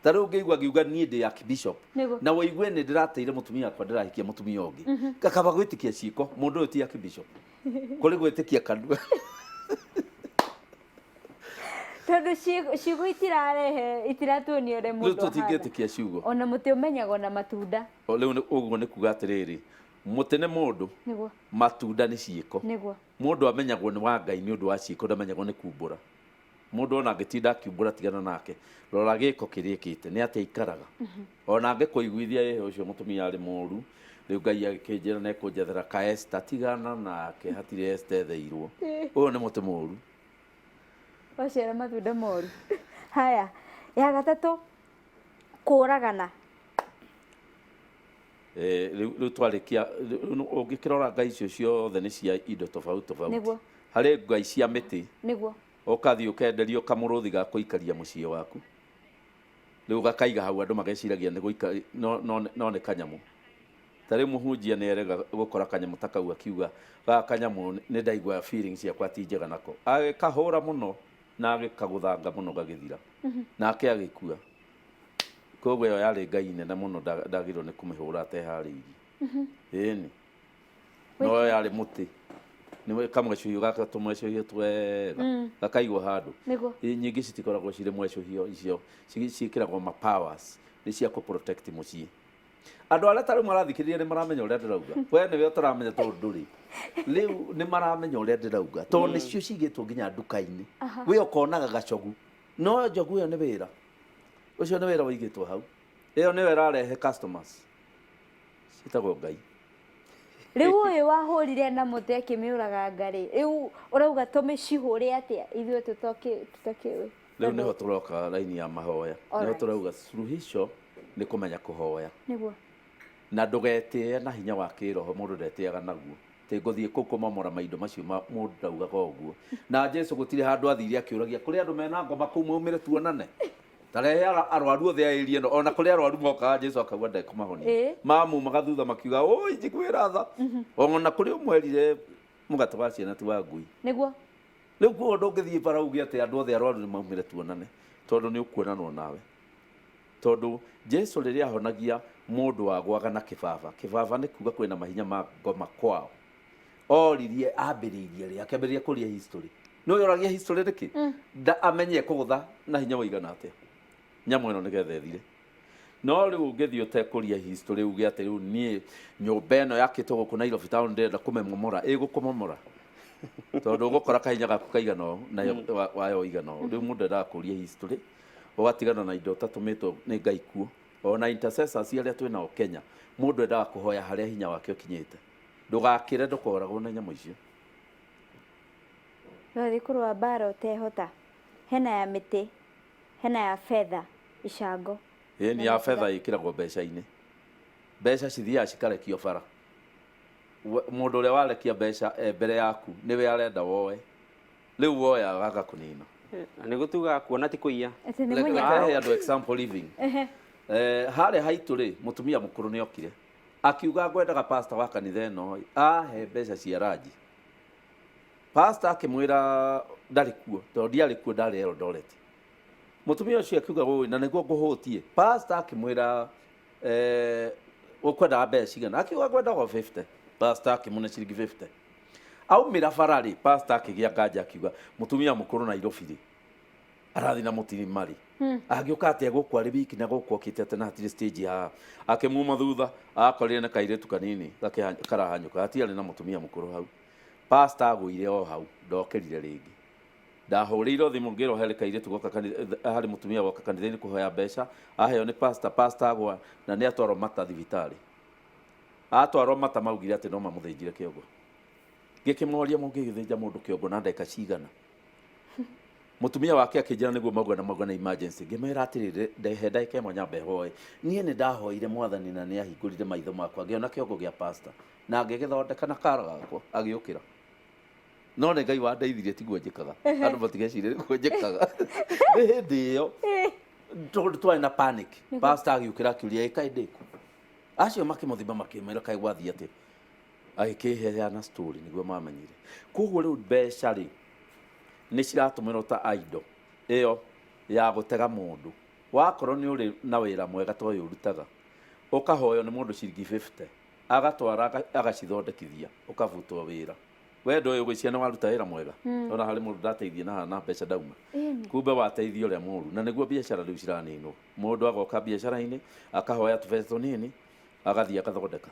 ta rĩu ngĩigua ngiuga niĩ ndĩ archbishop na wĩigue nĩ ndĩrateire mũtumia wakwa ndĩrahikia mũtumia ũngĩ gakaba gwĩtĩkia ciĩko mũndũ ũyũ ti archbishop kũrĩ gwĩtĩkia kanua tondu ciugo itiratuonia ũrĩa mũndũ ahana rĩu tũtingĩtĩkia ciugo ona mũtĩ ũmenyagwo na matunda rĩu ũguo nĩ kuga atĩrĩrĩ mũtĩ nĩ mũndũ matunda nĩ ciĩko mũndũ amenyagwo nĩ wa Ngai nĩ ũndũ wa ciĩko ndamenyagwo nĩ kumbũra mũndũ ona angĩtinda akiumbũra tigana nake rora gĩko kĩrĩkĩte nĩ atĩa ikaraga ona angĩkũiguithia ũcio mũtumia arĩ mũũru rĩu Ngai agĩkĩnjĩra nĩ ekũnjethera ka Esther tigana nake hatirĩ Esther etheirwo ũyũ nĩ mũtĩ mũũru waciara matunda moru haya ya gatatũ kũragana rĩu twarĩkia ũngĩkĩrora Ngai icio ciothe nĩ cia indo tofauti harĩ Ngai cia mĩtĩ ũkathiĩ ũkenderio kamũrũthi ga kũikaria mũciĩ waku rĩu gakaiga hau andũ mageciragia nĩ gũikari no nĩ kanyamũ ta rĩu mũhunjia nĩ erega gũkora kanyamũ ta kau akiuga gaka kanyamũ nĩ ndaigua feelings ciakwa ti njega nako agĩkahũra mũno na agĩkagũthanga mũno gagĩthira nake agĩkua koguo ĩyo yarĩ Ngai nene mũno ndagĩrĩirwo nĩ kũmĩhũra ateharĩirie ĩni no yarĩ mũtĩ nĩ kamwecũhio gaka tũmwecũhio twega gakaigwo handũ nyingĩ citikoragwo cirĩ mwecũhio icio ciĩkĩragwo ma powers nĩ cia kũ protect mũciĩ andũ arĩa tarĩu marathikĩrĩria nĩ maramenya ũrĩa ndĩrauga we nĩwe ũtaramenya tondũ ndũrĩ rĩu nĩ maramenya ũrĩa ndĩrauga tondũ nĩcio cigĩtwo nginya nduka-inĩ we ũkonaga gacogu no njogu ĩyo nĩ wĩra ũcio nĩ wĩra wĩigĩtwo hau ĩyo nĩyo ĩrarehe customers ciĩtagwo Ngai rĩu ũyũ wahũrire na mũtĩ akĩmĩũraga ngarĩ rĩu ũrauga tũmĩcihũre atĩa ithuĩ tũtakĩũĩ rĩu nĩho tũroka raini ya mahoya nĩho tũrauga suluhisho nĩ kũmenya kũhoya nĩguo na ndũgetĩe na hinya wa kĩroho mũndũ ndetĩaga naguo tĩ ngũthiĩ kũu kũmomora maindo macio mũndũ ndaugaga ũguo na Jesũ gũtirĩ handũ athire akĩũragia kũrĩ andũ mena ngoma kũu maumĩre tuonane tarehe arwaru othe aĩrie no ona kũrĩ arwaru mokaga Jesũ akauga ndekũmahonia mamu magathutha makiuga oi njiguĩra tha ona kũrĩ ũmwerire mũgate wa ciana ti wa ngui nĩguo rĩu kuo ndũngĩthiĩ bara uge atĩ andũ othe arwaru nĩ maumĩre tuonane tondũ nĩ ũkuonanwo nawe tondũ Jesũ rĩrĩa ahonagia mundu wagwaga na kibaba nĩ kuga kwĩna mahinya ma ngoma kwao oririe ambĩrĩirie rĩ akĩambĩrĩria kũria history no yoragia history rĩkĩ amenye kũgũtha na hinya woigana atĩa nyamũ ĩno nĩgetha ĩthire no rĩu ũngĩthiĩ ũtekũria history uge atĩ rĩu niĩ nyũmba ĩno yakĩtwo gũkũ Nairobi town ndĩrenda kũmĩmomora ĩgũkũmomora tondũ ũgũkora kahinya gaku kaigana ũũ nayo wayo ũigana ũũ rĩu mũndũ endaga kũria history ũgatigana na indo tatũmĩtwo nĩ Ngai kuo ona intercessors arĩa twĩnao Kenya mũndũ endaga kũhoya harĩa hinya wake ũkinyĩte ndũgakĩre ndũkoragwo na nyamũ icio no kũrũa mbara ũtehota hena ya mĩtĩ hena ya fedha icango ni ya fedha ĩkĩragwo mbeca cithiaga cikarekio bara mũndũ ũrĩa warekia mbeca mbere yaku nĩwe arenda woe rĩu woya agaga kũnina nĩ gũtuga kuona ti kũiya reke andũ example living harĩa haitũ rĩ mũtumia mũkũrũ nĩ okire akiuga ngwendaga pastor wa kanitha ĩno ahe mbeca cia ranji pastor akĩmwĩra ndarĩ kuo tondũ ndiarĩ kuo ndarĩ Eldoret mũtumia ũcio akiuga ũũ na nĩguo ngũhũtie pastor akĩmwĩra ũkwendaga mbeca cigana akiuga ngwendaga 50 pastor akĩmũne ciringi 50 aumĩra bara rĩ pastor akĩgĩa nganja akiuga mũtumia mũkũrũ Nairobi rĩ arathi na mũtirimari agĩũka atĩa gũkũ arĩ wiki na gũkũ okĩte atĩ na hatirĩ stage haha akĩmuma thutha akorire na kairĩtu kanini karahanyũka hatiarĩ na mũtumia mũkũrũ hau pastor agũire o hau ndokerire rĩngĩ ndahũrĩirwo thimũ ngĩrwo harĩ kairĩtu goka harĩ mũtumia goka kanitha-inĩ kũhoya mbeca aheo nĩ pastor agwa na nĩ atwarwo mata thibitarĩ atwarwo mata maugire atĩ no mamũthĩnjire kĩongo ngĩkĩmoria mũngĩgĩthĩnja mũndũ kĩongo na ndagĩka cigana mũtumia wake akĩnjĩra nĩguo mauga na emergency ngĩmera atĩrĩrĩ ndehe ndagĩka ĩmwe nyambe hoye niĩ nĩ ndahoire mwathani na nĩ ahingũrire maitho makwa ngĩona kĩongo gĩa pastor na ngĩgĩthondeka na kara gakwa agĩũkĩra no nĩ Ngai wandeithirie tiguo njĩkaga andũ matigecirie nĩguo njĩkaga nĩ hĩndĩ ĩyo tondũ twarĩ na panic pastor agĩũkĩra akĩũria kaĩ ndĩku acio makĩmũthima makĩmwĩra kaĩ gwathiĩ atĩ agĩkĩheana story nĩguo mamenyire koguo rĩu mbeca rĩ nĩ ciratũmĩrwo ta idol ĩyo ya gũtega mũndũ wakorwo nĩ ũrĩ na wĩra mwega toĩ ũrutaga ũkahoywo nĩ mũndũ ciringi 50 agatwara agacithondekithia ũkavutwo wĩra we ndũĩ ũgĩcia nĩ waruta wĩra mwega ona harĩ mũndũ ndateithie na mbeca ndauma kumbe wateithio ũrĩa mũru na nĩguo biacara rĩu ciraninwo mũndũ agoka biacara-inĩ akahoya tũbeca tũnini agathiĩ agathondeka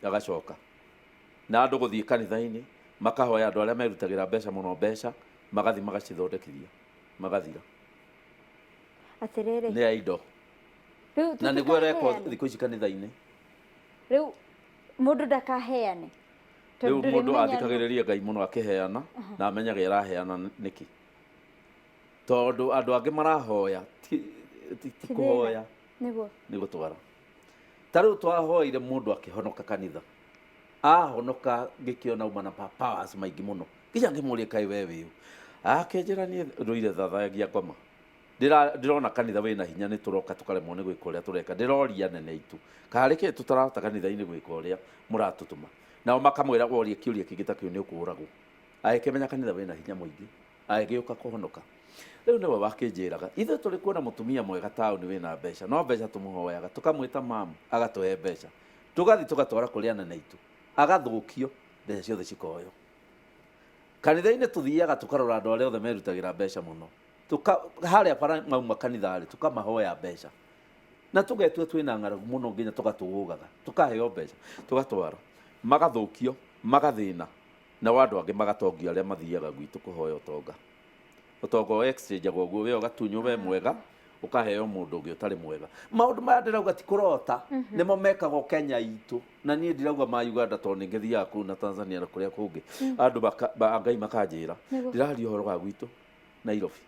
agacoka na andũ gũthiĩ kanitha-inĩ makahoya andũ arĩa merutagĩra mbeca mũno mbeca magathiĩ magacithondekithia magathira atĩrĩrĩ nĩ indo na nĩguo reko thikũ ici kanitha-inĩ rĩu mũndũ ndakaheane rĩu mũndũ athikagĩrĩria Ngai mũno akĩheana na amenyaga ĩraheana nĩkĩ tondũ andũ angĩ marahoya ti kũhoya nĩ gũtwara ta rĩu twahoire mũndũ akĩhonoka kanitha ahonoka ngĩkĩona uma na powers maingĩ mũno nginya ngĩmũria kaĩ we wĩũ akĩnjĩra niĩ ndũire thathagia ngoma ndĩrona kanitha wĩna hinya nĩ tũroka tũkaremwo nĩ gwĩka ũrĩa tũreka ndĩroria nene itu karĩkĩ tũtarahota kanitha-inĩ gwĩka ũrĩa mũratũtũma nao makamwĩra worie kĩũria kĩngĩ ta kĩu nĩ ũkũũragwo agĩkĩmenya kanitha wĩna hinya mũingĩ agĩgĩũka kũhonoka rĩu nĩwe wakĩnjĩraga ithuĩ tũrĩ kuona mũtumia mwega taũni wĩna mbeca no mbeca tũmũhoyaga tũkamwĩta mamu agatũhe mbeca tũgathiĩ tũgatwara kũrĩ anene itũ agathũkio mbeca ciothe cikoywo kanitha-inĩ tũthiaga tũkarora andũ arĩa othe merutagĩra mbeca mũno harĩa bara mauma kanitha-rĩ tũkamahoya mbeca na tũgetua twĩna ng'aragu mũno nginya tũgatũgũgaga tũkaheo mbeca tũgatwara magathũkio magathĩna na andũ angĩ magatongio arĩa mathiaga gwitũ kũhoya ũtonga o exchange agwo we ũgatunywo we mwega ũkaheo mũndũ ũngĩ ũtarĩ mwega maũndũ maya ndĩrauga ti kũrota nĩmo mekagwo Kenya itũ na niĩ ndirauga ma Uganda tondũ nĩ ngĩthiaga kũu na Tanzania na kũrĩa kũngĩ andũ Ngai makanjĩra ndĩraria ũhoro wa gwitũ Nairobi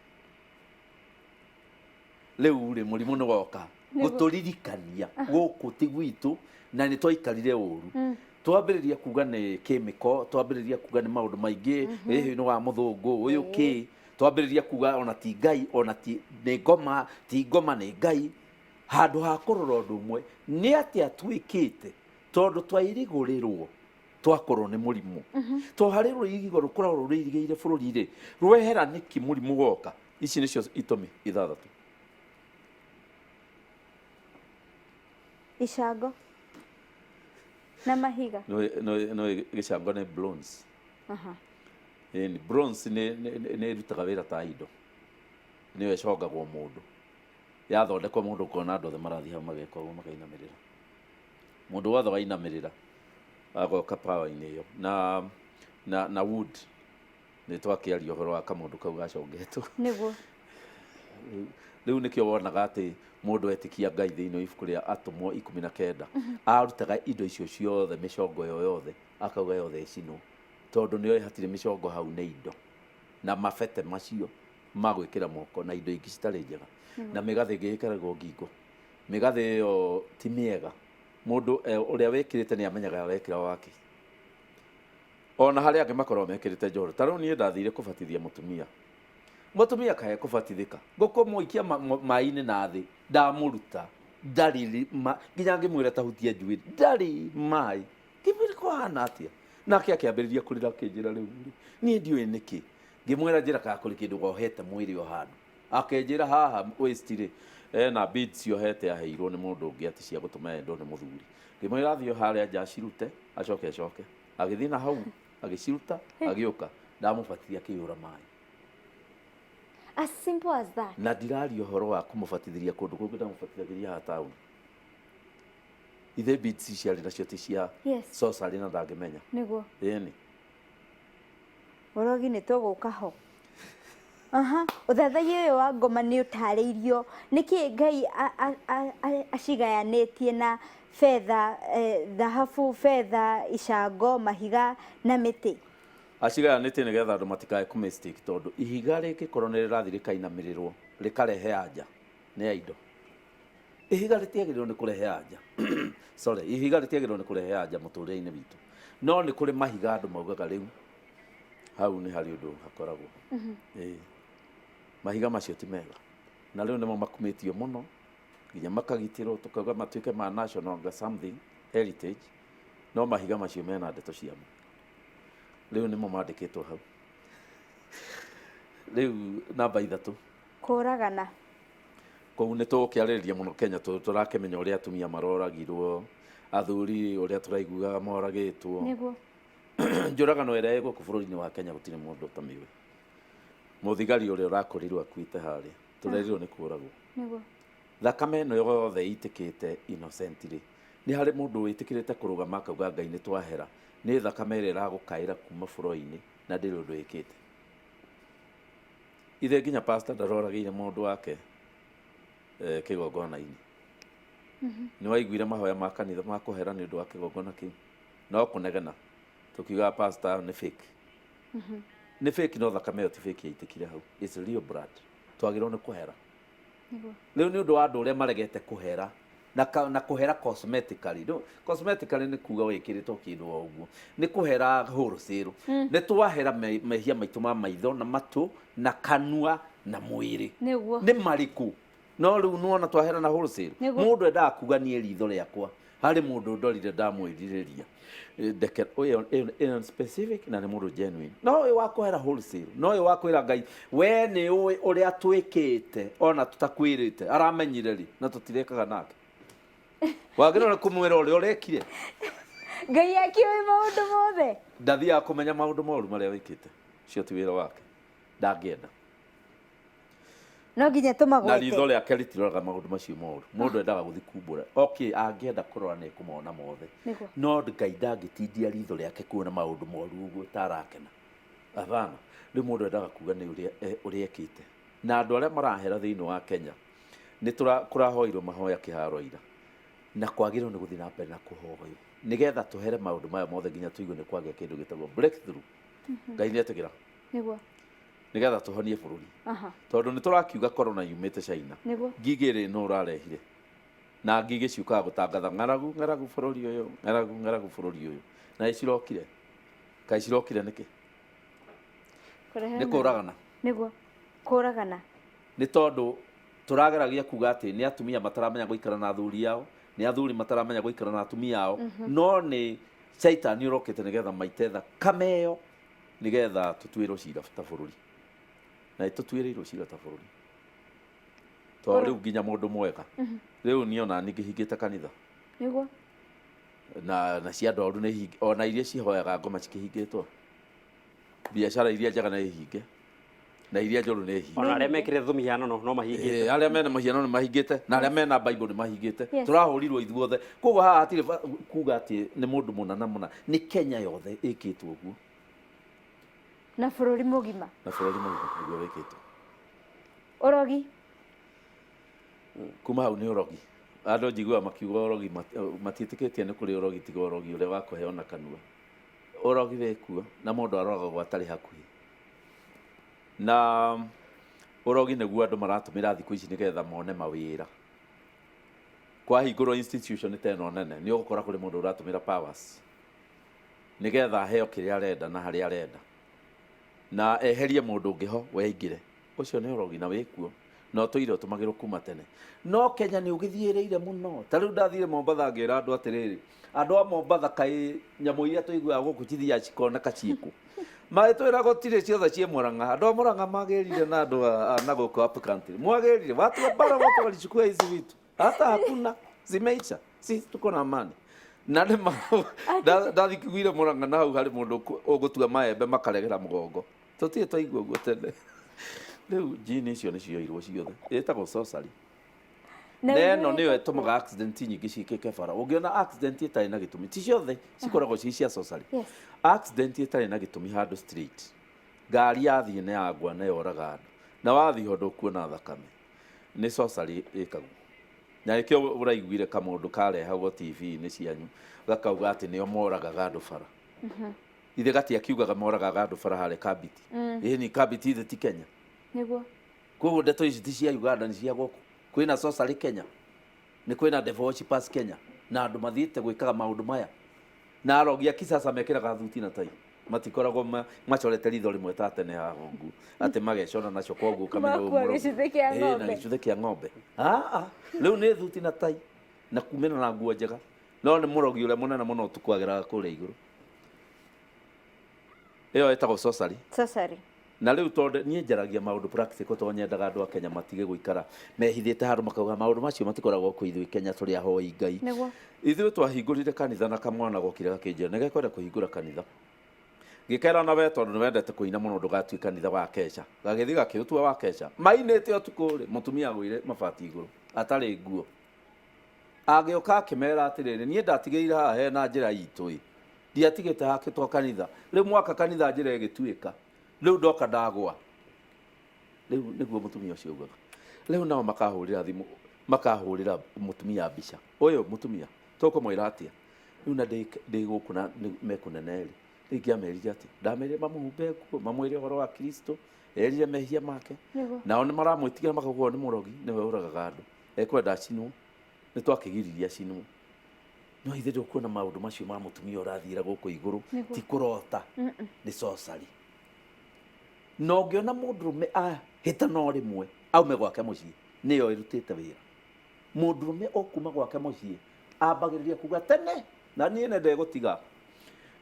rĩu rĩ mũrimũ nĩ woka gũtũririkania gũkũ ti gwitũ na nĩ twaikarire ũru twambĩrĩria kuga nĩ chemical twambĩrĩria kuga nĩ maũndũ maingĩ hihi nĩ wa mũthũngũ ũyũ kĩ twambĩrĩria kuga ona ti Ngai ona ti nĩ ngoma ti ngoma nĩ Ngai handũ ha kũrora ũndũ ũmwe nĩ atĩa twĩkĩte tondũ twairigũrĩrwo twakorwo nĩ mũrimũ to harĩ rũirigo rũkoragwo rũirigĩire bũrũri-rĩ rwehera nĩki mũrimũ woka ici nĩcio itũmi 6 icango na mahiga no gicango nĩ bronze. Ni bronze nĩ rutaga wĩra ta indo, nĩyo ĩcongagwo mũndũ, yathondekwo mũndũ ũkona andũ othe marathiĩ hau mageka ũguo makainamĩrĩra, mũndũ wothe wainamĩrĩra agoka power-inĩ ĩyo. Na wood nĩ twakĩaria ũhoro wa kamũndũ kau gacongetwo nĩguo. Rĩu nĩkĩo wonaga atĩ mũndũ etĩkia Ngai thĩinĩ wa ibuku rĩa Atũmwo 19 arutaga indo icio ciothe, mĩcongo ĩyo yothe akauga yothe ĩcinwo, tondũ nĩoĩ hatirĩ mĩcongo hau nĩ indo na mabete macio magwĩkĩra moko na indo ingĩ citarĩ njega. Na mĩgathĩ ĩngĩ ĩkĩragwo ngingo, mĩgathĩ ĩyo ti mĩega, mũndũ ũrĩa wĩkĩrĩte nĩ amenyaga wekĩra wake. Ona harĩa angĩ makorwo mekĩrĩte njohero, ta rĩu niĩ ndathire kũbatithia mũtumia kae kũbatithĩka, ngũkũmũikia maĩ-inĩ na thĩ, ndamũruta ndarĩ nginya ngĩmwĩra tahutie njuĩrĩ, ndarĩ maĩ, ngĩmwĩra kũhana atĩa, nake akĩambĩrĩria kũrĩra akĩnjĩra rĩu niĩ ndiũĩ nĩkĩ, ngĩmwĩra njĩra kana kũrĩ kĩndũ wohete mwĩrĩ o handũ, akenjĩra haha waist-rĩ na beads yohete aheirwo nĩ mũndũ ũngĩ atĩ cia gũtũma yendwo nĩ mũthuri. Ngĩmwĩra athiĩ harĩa nja acirute acoke, agĩthiĩ na hau agĩciruta agĩũka, ndamũbatithia akĩihũra maĩ. As simple as that. Na ndiraria ũhoro wa kũmũbatithĩria kũndũ kũngĩ, ndamũbatithagĩria haha taũni. Ithe beads ciarĩ nacio ti cia sorcery na ndangĩmenya. Nĩguo. Ĩni. Ũrogi nĩ tũgũka ho. Ũthathaiya ũyũ wa ngoma nĩ ũtarĩirio nĩkĩ Ngai acigayanĩtie na fedha, dhahabu, fedha, icango, mahiga na mĩtĩ? Acigayanĩtie nĩgetha andũ matikae kũ-mistake, tondũ ihiga rĩngĩkorwo nĩ rĩrathiĩ rĩkainamĩrĩrwo rĩkarehe anja nĩ indo. Ihiga rĩtiagĩrĩirwo nĩ kũrehe anja sorry, ihiga rĩtiagĩrĩirwo nĩ kũrehe anja mũtũrĩre-inĩ witũ, no nĩ kũrĩ mahiga andũ maugaga rĩu hau nĩ harĩ ũndũ hakoragwo. Mahiga macio ti mega, na rĩu nĩmo makumĩtio mũno nginya makagitĩrwo, tukauga matuĩke ma national something heritage, no mahiga macio mena ndeto ciamo, rĩu nĩmo mandĩkĩtwo hau. Rĩu namba 3 kũragana, kũu nĩ tũgũkĩarĩrĩria mũno Kenya, tũrakĩmenya ũrĩa atumia maroragirwo, athuri ũrĩa tũraiguaga moragĩtwo. nĩguo. Njũragano ĩrĩa ĩgũkũ bũrũri-inĩ wa Kenya gũtirĩ mũndũ ũtamĩũĩ. Mũthigari ũrĩa ũrakorirwo akuĩte harĩa tũrerirwo nĩ kũragwo. Nĩguo. Thakame ĩno yothe ĩitĩkĩte innocently, nĩ harĩ mũndũ wĩtĩkĩrĩte kũrũgama akauga Ngai nĩ twahera, nĩ thakame ĩrĩa ĩragũkaĩra kuma bũrũri-inĩ na ndĩrĩ ũndũ ĩkĩte. Ithe nginya pastor ndaroragĩire mũndũ wake kĩgongona-inĩ. Nĩ waiguire mahoya ma kanitha ma kũhera nĩ ũndũ wa kĩgongona kĩu, no kũnegena tukiuga pastor nĩ fake. Nĩ fake, no thakame ĩyo ti fake yaitĩkire hau, it's real blood, twagĩrĩirwo nĩ kũhera. Rĩu nĩ ũndũ wa andũ ũrĩa maregete kũhera na kũhera cosmetically. No, cosmetically nĩ kuga wĩkĩrĩtwo kĩndũ o ũguo, nĩ kũhera wholesale. Nĩ twahera mehia maitũ ma maitho na matũ na kanua na mwĩrĩ. Nĩ marĩkũ? No rĩu nuona twahera na wholesale. Mũndũ endaga kuga niĩ ritho rĩakwa harĩ mũndũ ndorire ndamwĩrirĩria ndeke ũyũ specific na nĩ mũndũ genuine. No ũyũ wa kũhera wholesale, no ũyũ wa kwĩra Ngai we nĩ ũĩ ũrĩa twĩkĩte ona tũtakwĩrĩte, aramenyire rĩ na tũtirekaga nake. Wagĩrĩirwo nĩ kũmwĩra ũrĩa ũrekire. Ngai akĩũĩ maũndũ mothe. Ndathiaga kũmenya maũndũ moru marĩa wĩkĩte, ũcio ti wĩra wake, ndangĩenda. No nginya tũmagwete. Na ritho rĩake rĩtiroraga maũndũ macio moru, mũndũ endaga gũthiĩ kumbũra. Okay, angĩenda kũrora nĩ kũmona mothe, no Ngai ndangĩtindia ritho rĩake kuona maũndũ moru ũguo tarakena. Hapana, rĩu mũndũ endaga kuga nĩ ũrĩa ekĩte. Na andũ arĩa marahera thĩinĩ wa Kenya nĩ kũrahoirwo mahoya kĩharo ira, na kwagĩrĩirwo nĩ gũthiĩ na mbere na kũhoywo nĩgetha tũhere maũndũ maya mothe nginya tũigue nĩ kwagĩa kĩndũ gĩtagwo breakthrough. Ngai nĩ etĩkĩra nĩgetha tũhonie bũrũri, tondũ nĩ tũrakiuga corona yumĩte China, ngigĩ ĩrĩ no ũrarehire, na ngigĩ ciũkaga gũtangatha ng'aragu ng'aragu bũrũri ũyũ, ng'aragu ng'aragu bũrũri ũyũ, na icirokire kaĩ cirokire nĩkĩ? Nĩ kũragana. Nĩguo kũragana. Nĩ tondũ tũrageragia kuga atĩ nĩ atumia mataramenya gũikara na athuri ao, nĩ athuri mataramenya gũikara na atumia ao, no nĩ Shaitani ũrokĩte nĩgetha maite thakame ĩyo nĩgetha tũtuĩrwo cira ta bũrũri, na tũtuĩrĩirwo cira ta bũrũri. Tondũ rĩu nginya mũndũ mwega rĩu niĩ ona niĩ ngĩhingĩte kanitha niguo na cia ndoru nĩ hinge, ona iria cihoyaga ngoma cikĩhingĩtwo, biacara iria njega nĩ hinge na iria njũru nĩ hinge. Ona arĩa mekire thumiano no mahingĩte. Arĩa mena mahiano nĩ mahingĩte na arĩa mena Bible nĩ mahingĩte. Tũrahũrirwo ithuothe. Koguo haha hatirĩ kuga atĩ nĩ mũndũ mũna na mũna, nĩ Kenya yothe ĩkĩtwo ũguo. Na bũrũri mũgima. Na bũrũri mũgima nĩguo wĩkĩtwo. Ũrogi. Kuma hau nĩ ũrogi. Andũ njiguaga makiuga ũrogi matiĩtĩkĩtie nĩ kũrĩ ũrogi tiga ũrogi ũrĩa wa kũheo na kanua. Ũrogi wĩkuo na mũndũ aroragwo atarĩ hakuhĩ. Na ũrogi nĩguo andũ maratũmĩra thikũ ici nĩgetha mone mawĩra. Kwahingũrwo institution ta ĩno nene nĩ ũgũkora kũrĩ mũndũ ũratũmĩra powers nĩgetha aheo kĩrĩa arenda na harĩa arenda, na eherie mũndũ ũngĩ ho weingĩre. Ũcio nĩ ũrogi na wĩkuo na ũtũire ũtũmagĩrwo kuma tene. No Kenya nĩ ũgĩthiĩrĩire mũno. Ta rĩu ndathire Mombatha ngĩra andũ atĩrĩrĩ, andũ a Mombatha kaĩ nyamũ iria tũiguaga gũkũ cithiaga cikoneka ciĩkũ. Magĩtwĩra gũtirĩ ciothe ciĩ Mũrang'a. Andũ a Mũrang'a magĩrire na andũ na gũkũ up country. Mwagĩrire watu wa bara wote walichukua hizi vitu. Hata hakuna zimeisha. Sisi tuko na amani. Na ndathikiguire Mũrang'a na hau harĩ mũndũ ũgũtua maembe makaregera mũgongo. Tũtirĩ twaigua ũguo tene. Rĩu jini icio nĩ cioirwo ciothe. Ĩtagwo sorcery. Na ĩno nĩyo ĩtũmaga accident nyingĩ ciĩkĩke bara. Ũngĩona accident ĩtarĩ na gĩtũmi, ti ciothe cikoragwo ci cia sorcery. Accident ĩtarĩ na gĩtũmi handũ street, ngari yathiĩ nĩ yagwa na yoraga andũ, na wathiĩ ho ndũkuona thakame, nĩ sorcery ĩkagwo. Na nĩkĩo ũraiguire kamũndũ karehagwo TV-inĩ cianyu gakauga atĩ nĩo moragaga andũ bara. Ithe gatiakiugaga moragaga andũ bara harĩ Kabiti. Ĩni Kabiti ithe ti Kenya. Nĩguo. Koguo ndeto ici ti cia Uganda nĩ cia gũkũ. Kwĩna sorcery Kenya, nĩ kwĩna devil worshippers Kenya, na andũ mathiĩte gwĩkaga maũndũ maya. Na arogi a kisasa mekĩraga thuti na tai, matikoragwo macorete ritho rĩmwe ta tene haha ũguo atĩ magecona nacio koguo kamenya ũmũro na gĩcũthĩ kĩa ng'ombe. Rĩu nĩ thuti na tai na kumena na nguo njega, no nĩ mũrogi ũrĩa mũnene mũno ũtukũ ageraga kũrĩa igũrũ. Ĩyo ĩtagwo sorcery. Na rĩu tondũ niĩ njaragia maũndũ practical tondũ nyendaga andũ a Kenya matige gũikara mehithĩte handũ makauga maũndũ macio matikoragwo kũ ithuĩ Kenya tũrĩ ahoi Ngai. Ithuĩ twahingũrire kanitha na kamwana gokire gakĩnjĩra nĩ gekwenda kũhingũra kanitha. Ngĩkera na we tondũ nĩ wendete kũina mũno ndũgatuĩke kanitha wa Kesha. Gagĩthiĩ gakĩũtua wa Kesha. Mainĩte ũtukũ rĩ mũtumia agũire mabati igũrũ atarĩ nguo. Agĩũka akĩmera atĩrĩrĩ, niĩ ndatigĩire haha hena njĩra itũ ĩ. Ndiatigĩte hakĩtwo kanitha. Rĩu mwaka kanitha njĩra ĩgĩtuĩka. Rĩu ndoka ndagwa. Rĩu nĩguo mũtumia ũcio augaga. Rĩu nao makahũrĩra thimũ, makahũrĩra mũtumia mbica. Ũyũ mũtumia tũkũmwĩra atĩa? Rĩu na ndĩ gũkũ na mekũnene rĩ. Rĩu ngĩamerire atĩ ndamerire mamũhumbe nguo, mamwĩre ũhoro wa Kristo, erire mehia make. Nao nĩ maramwĩtigĩra makauga nĩ mũrogi, nĩwe ũragaga andũ. Ekwenda acinwo, nĩ twakĩgiririe acinwo. No ithe ndũkuona maũndũ macio ma mũtumia ũrathiĩra gũkũ igũrũ, ti kũrota, nĩ sorcery. No ngĩona mũndũrũme ahĩtana o rĩmwe aume gwake mũciĩ, nĩyo ĩrutĩte wĩra. Mũndũrũme okuma gwake mũciĩ ambagĩrĩria kuga tene na niĩ nĩ ndegũtiga.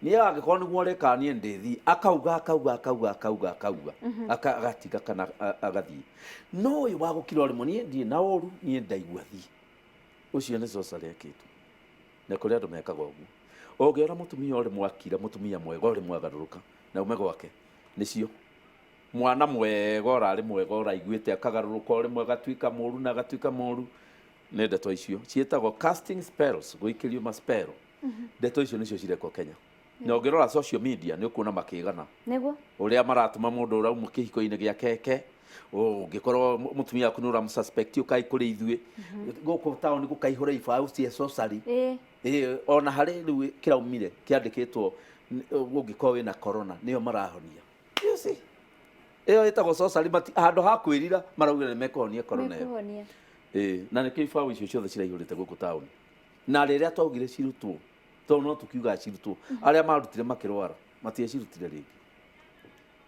Niĩ angĩkorwo nĩguo reka niĩ ndĩthiĩ, akauga agatiga kana agathiĩ. No ũyũ wa gũkira o rĩmwe niĩ ndirĩ na ũru, niĩ ndaigua thiĩ. Ũcio nĩ sorcery ekĩtwo. Na kũrĩ andũ mekaga ũguo. Ũngĩona mũtumia o rĩmwe akira, mũtumia mwega o rĩmwe agarũrũka na ume gwake, nĩcio mwana mwega ũrarĩ mwega ũraiguĩte akagarũrũka o rĩmwe agatuĩka mũũru na agatuĩka mũũru. Nĩ ndeto icio ciĩtagwo casting spells, gũikĩrio ma spell. Ndeto icio nĩcio cirekwo Kenya. Na ũngĩrora social media nĩ ũkuona makĩgana ũrĩa maratũma mũndũ ũrauma kĩhiko-inĩ gĩa keke. Ũngĩkorwo mũtumia waku nĩ ũramũsuspect ũkaĩ kũrĩ ithuĩ gũkũ taũni gũkaihũra ibaũ cia sorcery. Ona harĩ rĩu kĩraumire kĩandĩkĩtwo ũngĩkorwo wĩna corona nĩyo marahonia. Ĩyo ĩtagwo sorcery, handũ ha kwĩrira marauga nĩ mekũhonia corona ĩyo. Na nĩkĩo ibaũ icio ciothe ciraihũrĩte gũkũ taũni. Na rĩrĩa twaugire cirutwo tondũ no tũkiuga cirutwo, arĩa marutire makĩrwara matiecirutire rĩngĩ,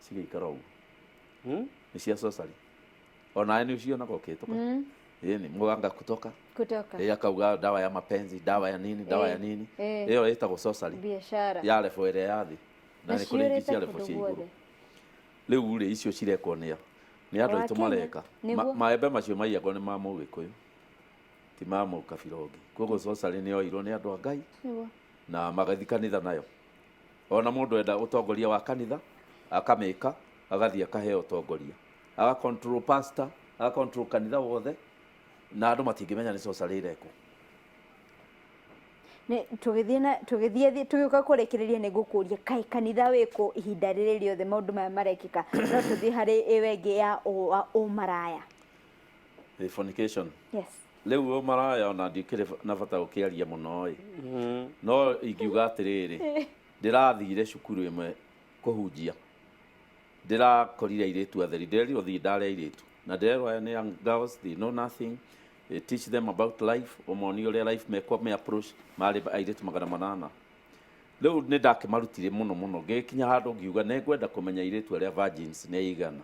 cigĩikara ũguo. Nĩ cia sorcery. Ona nĩ ũcionaga ũkĩhĩtũka. Ĩni mganga kutoka akauga dawa ya mapenzi, dawa ya nini, dawa ya nini. Ĩyo ĩtagwo sorcery ya level ĩrĩa ya thĩ, na nĩ kũrĩ ingĩ cia level cia igũrũ. Rĩu rĩ icio cirekwo nĩ andũ aitũ mareka. Maembe macio maiyagwo nĩ ma Mũgĩkũyũ. ti mamu kabirogi koguo socially nĩ oirwo nĩ andũ a Ngai na magathi kanitha nayo ona mũndũ enda ũtongoria wa kanitha akamĩka agathiĩ akaheo ũtongoria aga control pastor aga control kanitha wothe na andũ matingĩmenya nĩ socially ĩrekwo ne tugithie tugiuka kurekereria ne gukuria kai kanitha wiko ihinda riri riothe maundu maya marekika no tuthie hari iwengi ya o maraya fornication yes leu o maraya ona ndikire na bata ukiaria muno no ingiuga atiriri ndirathire cukuru imwe kuhunjia ndirakorire iretu atheri nderirwo thi ndare iretu na nderwa ni young girls they know nothing. Teach them about life omoni uria life mekwa me approach mari airetu 800 leu ni ndakimarutire muno ngikinya handu ngiuga negwenda kumenya iretu aria virgins ne igana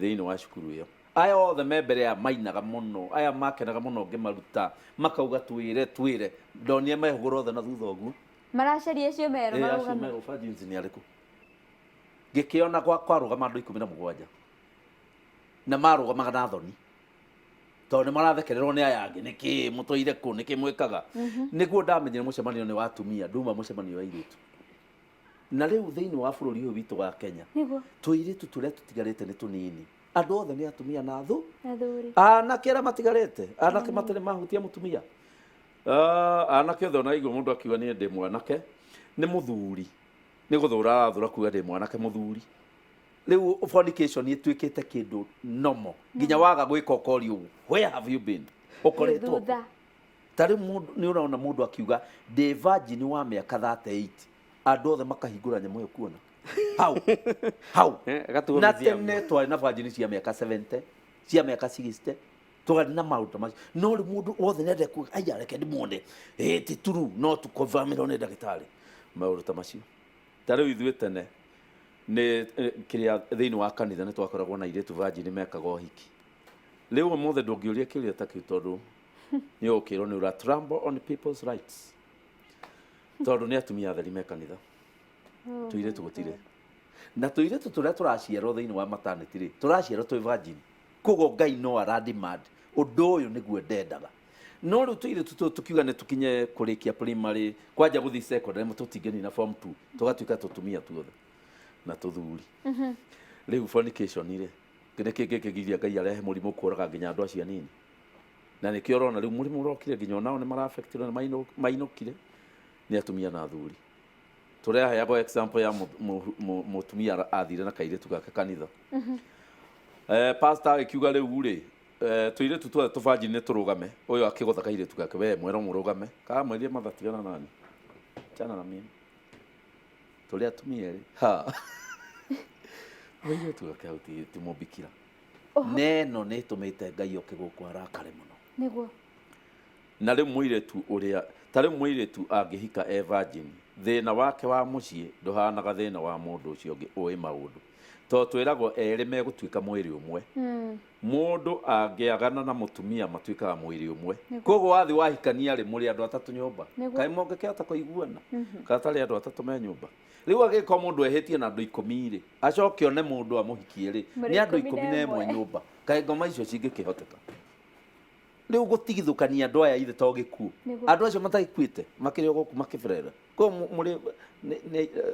thiini wa cukuru iyo aya othe membere ya mainaga muno aya makenaga muno ngimaruta makauga twire ndonie mehugura othe na thutha oguo maracaria cio mero marugama virgins ni ariku ngikiona kwa rugama andu 17 na marugamaga na thoni to ne marathekererwo ni aya angi niki mutoire ku niki mwikaga niguo ndamenyire mucemanio ni watumia nduma mucemanio wa iritu na riu thiini wa bururi uyu witu wa Kenya tuiritu turia tutigarite ni tunini andu othe ni atumia na athuri anake ara matigarite anake matire mahutia mutumia anake othe na igwo mundu akiuga ni ndi mwanake ni muthuri ni guthura athura kuga ndi mwanake muthuri leu fornication ituikite kindu nomo nginya waga gwika ukori ugu where have you been ukoretwo tari mundu ni unaona mundu akiuga the virgin wa miaka 38 andu othe makahingura nyamu yo kuona how na tene twari na virgin cia miaka 70 cia miaka 60 twari na maundu macio no ri mundu othe nende ku aya reke ndimuone ti true no to confirm ro ne ndagitari maundu ta macio tari ithuĩ tene ne kiria thiini wa kanitha ni twakoragwo na iretu virgin mekaga uhiki leo mothe ndungiuria kiria takiu tondu ni ukirwo ni ura trample on people's rights tondu ni atumia atheri mekanitha tuiretu gutire na tuiretu turia turaciarwo thiini wa maternity ri turaciarwo twi virgin kogo Ngai no arandi mad undu uyu niguo ndendaga no riu tuiretu tukiuga ni tukinye kurikia primary kwanja guthi secondary mututingeni na form 2 tugatuika tutumia tuothe na tuthuri riu fornication ire kĩgiria Ngai arehe mũrimũ kũraga nginya andũ acio anini na nĩkĩo ũrona rĩu mũrimũ ũrokire nginya onao nĩ mara-affectwo na mainũkire nĩ atumia na athuri tũreheagwo example ya mũtumia athire na kairĩtu gake kanitha pastor agĩkiuga rĩu rĩ tũirĩtu tuothe tũbanji nĩ tũrũgame ũyũ akĩgũtha kairĩtu gake we mwero mũrũgame kamwĩrie mathatigana nani chana na mimi tuli atumia ri wewe tu akauti tumobikira neno ne tumite Ngai okiguku arakare muno niguo na ri muiretu uria tari muiretu angihika virgin thina wake wa mucie nduhanaga thina wa mundu ucio ngi oi maundu to twiragwo eri megutuika mwiri umwe mundu angiagana na mutumia matuikaga mwiri umwe kogo wathi wahikania ri muri andu atatu nyumba kai monge kiata kuiguana katari andu atatu me nyumba riu agika mundu ehitie na andu 10 ri acoke one mundu amuhikie ri ni andu 11 nyumba kai ngoma icio cingikihoteka riu gutigithukania andu aya ithe to gikuo andu acio matagikuite makirio guku makifrera ko muri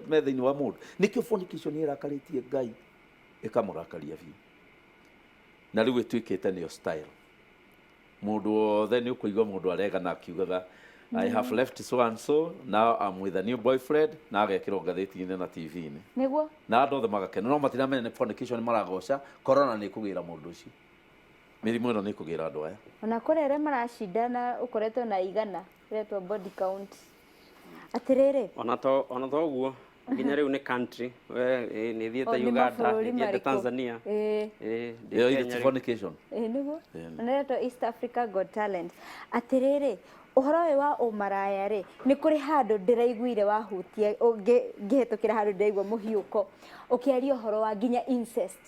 methaini wa mundu nikio fornication irakaritie Ngai ikamurakaria biu na riu ituikite nio style mundu othe ni ukuigwa mundu arega na akiugaga I have left so and so now I'm with a new boyfriend na agekirwo ngathĩti-inĩ na TV-inĩ niguo na andu othe magakena no matiramenya ni fornication maragoca corona ni kugira mundu ucio mirimu ino ni kugira andu aya ona kurere maracindana ukoretwo na igana retwo body count atirere ona to uguo nginya riu ni country we ni thiete Uganda ni thiete Tanzania it's fornication niguo retwo East Africa Got Talent atirere uhoro wa umaraya ri ni kuri handu ndiraiguire wahutia ngihetukira handu ndiraigua muhiuko ukiaria uhoro wa nginya incest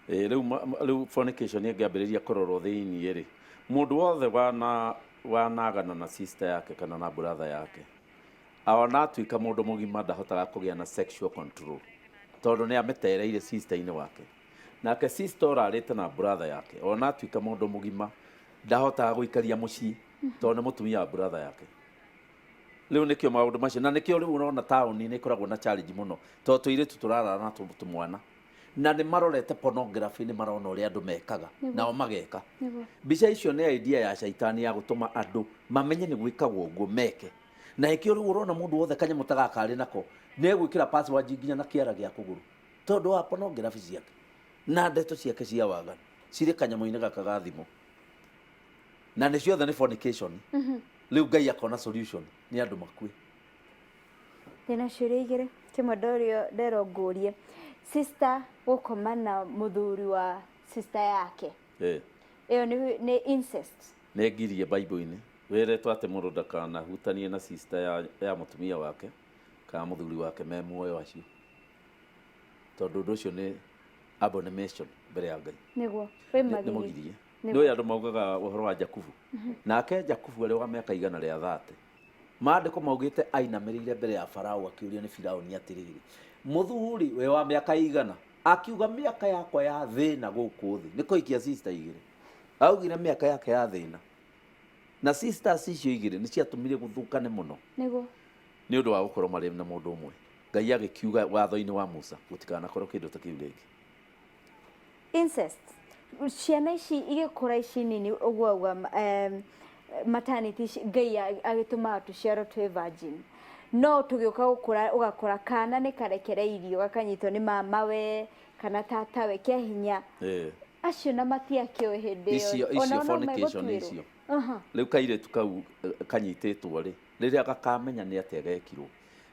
riu fornication ingiambiriria kurorwo thiini ri mundu wothe wanagana na sister yake kana na brother yake aona atuika mundu mugima ndahotaga kugia na sexual control tondu ni ametereire sister-ini wake nake sister orarite na brother yake ona atuika mundu mugima ndahotaga guikaria mucii tondu mutumia wa brother yake. Riu nikio maundu macio na nikio riu urona tauni ni ikoragwo na challenge muno tondu tuiritu turarara na tumwana na ni marorete pornography, ni marona uria andu mekaga nao mageka. Mbica icio ni idea ya shaitani ya gutuma andu mamenye ni gwikagwo uguo meke, na ikio riu urona mundu wothe kanyamu tagakari nako ni egwikira password nginya na kiara gia kuguru tondu wa pornography ciake na ndeto ciake cia waganu ciri kanyamu-ini gaka ga thimu, na ni ciothe ni fornication. Riu Ngai akona solution ni andu makue. Ndina ciuria igiri, kimwe ndero ngurie sister gukoma na muthuri wa sister yake, iyo ni incest. Ni ngirie Bible-ini wiretwo ati mundu ndakanahutanie na sister ya mutumia wake kana muthuri wake me muoyo acio, tondu undu ucio ni abomination mbere ya Ngai. Niguo ni mugirie. Ndio andu maugaga uhoro wa Jakubu, nake Jakubu ari wa miaka 130 maandiko maugite ainamirire mbere ya Farao akiuria ni Firauni atiriri, muthuri we wa miaka 100 akiuga miaka yakwa ya thina guku thi niko ikia sister igiri, augire miaka yake ya thina na sisters icio igiri ni ciatumire guthukane muno. Niguo ni undu wa gukorwo mari na mundu umwe. Ngai agikiuga watho-ini wa Musa gutikana korwo kindu ta kiu ringi. Incest ciana ici igikura ici nini uguo maternity Ngai agituma tuciaro twi virgin, no tugiuka gukura ugakora kana ni karekereirio gakanyitwo ni mamawe kana tatawe kia hinya acio na matiakio hindi iyo icio fornication icio. Riu kairetu kau kanyititwo ri riria gakamenya ni atia gekirwo